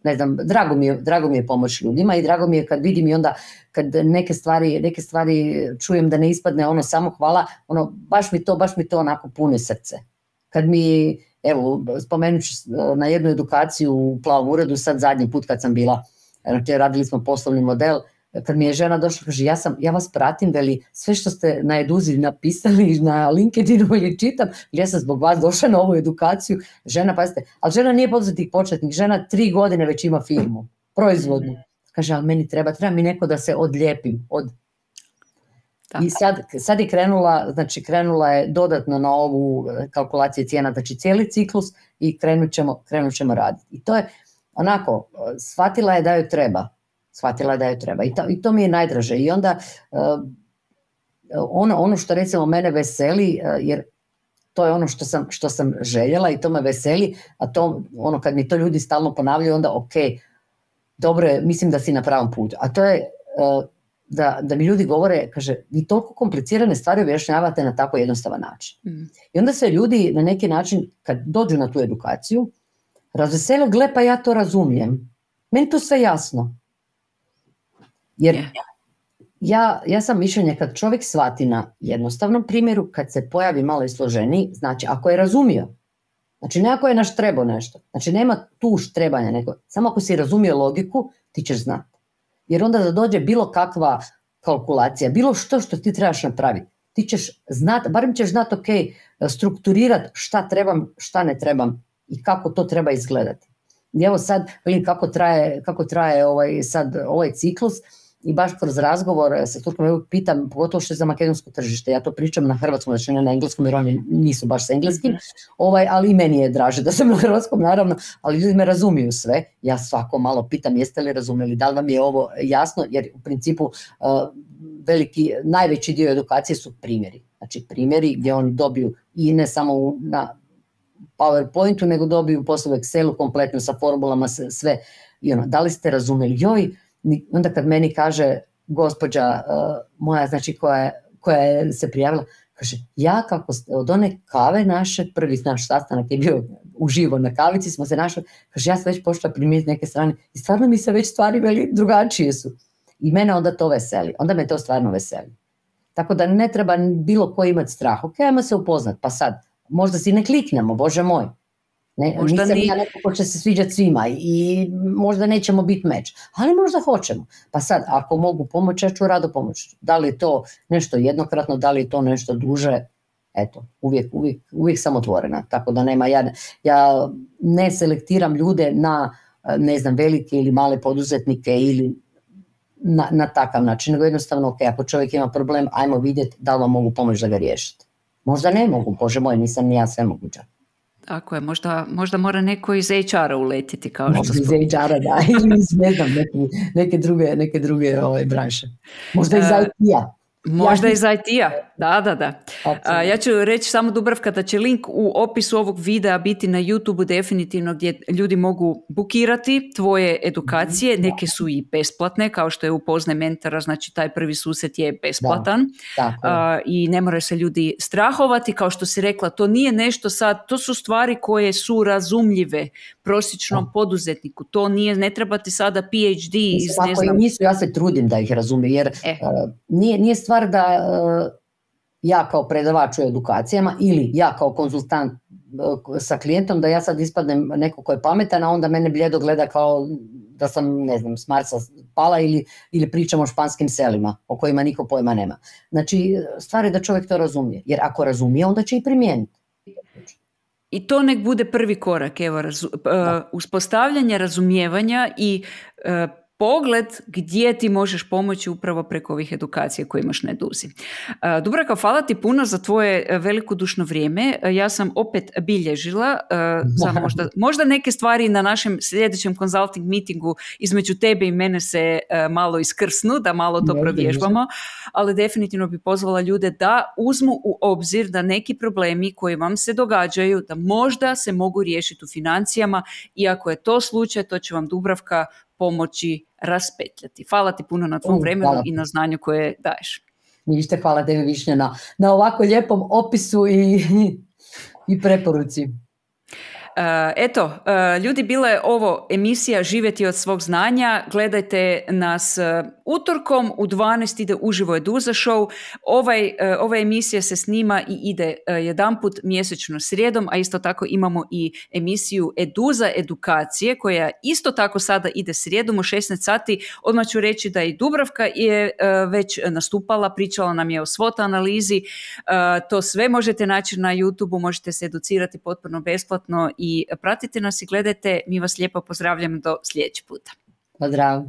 ne znam, drago mi je pomoć ljudima i drago mi je kad vidim i onda kad neke stvari čujem da ne ispadne ono samo hvala, ono baš mi to onako pune srce. Kad mi, evo, spomenut ću na jednu edukaciju u Plavom uredu, sad zadnji put kad sam bila, znači radili smo poslovni model, kad mi je žena došla, kaže, ja vas pratim, veli, sve što ste na Eduzi napisali na LinkedInu ili čitam, ja sam zbog vas došla na ovu edukaciju, žena, pazite, ali žena nije poduzetnik početnik, žena 3 godine već ima firmu, proizvodnu. Kaže, ali meni treba mi neko da se odlijepim I sad je krenula je dodatno na ovu kalkulaciju cijena, znači cijeli ciklus i krenut ćemo raditi. I to je onako, shvatila je da joj treba. I to mi je najdraže. I onda ono što recimo mene veseli, jer to je ono što sam željela i to me veseli, a to ono kad mi to ljudi stalno ponavljaju, onda ok, dobro je, mislim da si na pravom putu. A to je da mi ljudi govore, kaže, vi toliko komplicirane stvari objašnjavate na tako jednostavan način. I onda se ljudi na neki način, kad dođu na tu edukaciju, razvesele, gle, pa ja to razumijem. Meni to sve jasno. Jer ja sam mišljenja kad čovjek shvati na jednostavnom primjeru, kad se pojavi malo i složeniji, znači ako je razumio, znači ne ako je naštrebo nešto, znači nema tu štrebanja nego, samo ako si razumio logiku, ti ćeš znati. Jer onda da dođe bilo kakva kalkulacija, bilo što ti trebaš napraviti, ti ćeš znati, barem ćeš znati, ok, strukturirati šta trebam, šta ne trebam i kako to treba izgledati. I evo sad vidim kako traje ovaj ciklus i baš kroz razgovor sa Turkom ja pitam, pogotovo što je za makedonsko tržište, ja to pričam na hrvatskom, znači ne na engleskom jer oni nisu baš sa engleskim, ali i meni je draže da sam na hrvatskom naravno, ali ljudi me razumiju sve, ja svako malo pitam jeste li razumjeli, da li vam je ovo jasno, jer u principu najveći dio edukacije su primjeri, znači primjeri gdje oni dobiju i ne samo na PowerPointu, nego dobiju poslije u Excelu kompletno sa formulama sve, i da li ste razumjeli, onda kad meni kaže gospođa moja, znači koja je se prijavila, kaže, ja kako od one kave naše, prvi naš sastanak je bio uživo na kavici, smo se našli, kaže, ja sam već počela primijeniti neke strane i stvarno mi se već stvari drugačije su. I mene onda to veseli, onda me to stvarno veseli. Tako da ne treba bilo ko imati strah, ok, ajmo se upoznat, pa sad, možda si ne kliknemo, Bože moj. Nisam ja neko ko će se sviđati svima i možda nećemo biti meč, ali možda hoćemo. Pa sad, ako mogu pomoći, ja ću rado pomoći. Da li je to nešto jednokratno, da li je to nešto duže, eto, uvijek sam otvorena. Tako da nema, ja ne selektiram ljude na, ne znam, velike ili male poduzetnike ili na takav način, nego jednostavno, ok, ako čovjek ima problem, ajmo vidjeti da li vam mogu pomoći da ga riješiti. Možda ne mogu, Bože moj, nisam ni ja sve moguća. Tako je, možda mora neko iz HR-a uletiti kao što možda iz HR-a, da, ili ne znam, neke druge branše. Možda iz IT-a. Možda iz IT-a. Da. Ja ću reći samo, Dubravka, da će link u opisu ovog videa biti na YouTube-u definitivno, gdje ljudi mogu bukirati tvoje edukacije. Neke su i besplatne, kao što je Upoznaj mentora, znači taj prvi susret je besplatan. I ne moraju se ljudi strahovati, kao što si rekla, to nije nešto sad, to su stvari koje su razumljive prosječnom poduzetniku. To nije, ne treba ti sada PhD iz ne znam... Ja se trudim da ih razumijem, jer nije stvar da ja kao predavač u edukacijama ili ja kao konzultant sa klijentom, da ja sad ispadnem neko ko je pametan, a onda mene bljedo gleda kao da sam, ne znam, s Marsa pala ili pričam o španskim selima o kojima niko pojma nema. Znači, stvar je da čovjek to razumije, jer ako razumije, onda će i primijeniti. I to nek bude prvi korak, evo, uspostavljanje razumijevanja i pogled gdje ti možeš pomoći upravo preko ovih edukacija koje imaš na Eduzi. Dubravka, hvala ti puno za tvoje velikodušno vrijeme. Ja sam opet bilježila, možda neke stvari na našem sljedećem consulting meetingu između tebe i mene se malo iskrsnu, da malo to provježbamo, ali definitivno bi pozvala ljude da uzmu u obzir da neki problemi koji vam se događaju, da možda se mogu riješiti u financijama, i ako je to slučaj, to će vam Dubravka pomoći raspetljati. Hvala ti puno na tvom vremenu i na znanju koje daješ. Ništa, hvala tebi, Višnja, na ovako lijepom opisu i preporuci. Ljudi, bila je ovo emisija Živjeti od svog znanja. Gledajte nas utorkom u 12 ide uživo Eduza show. Ova emisija se snima i ide jedanput mjesečno srijedom, a isto tako imamo i emisiju Eduza edukacije koja isto tako sada ide srijedom u 16 sati. Odmah ću reći da i Dubravka je već nastupala, pričala nam je o SWOT analizi. To sve možete naći na YouTube-u, možete se educirati potpuno besplatno i pratite nas i gledajte. Mi vas lijepo pozdravljamo do sljedećeg puta. Pozdrav.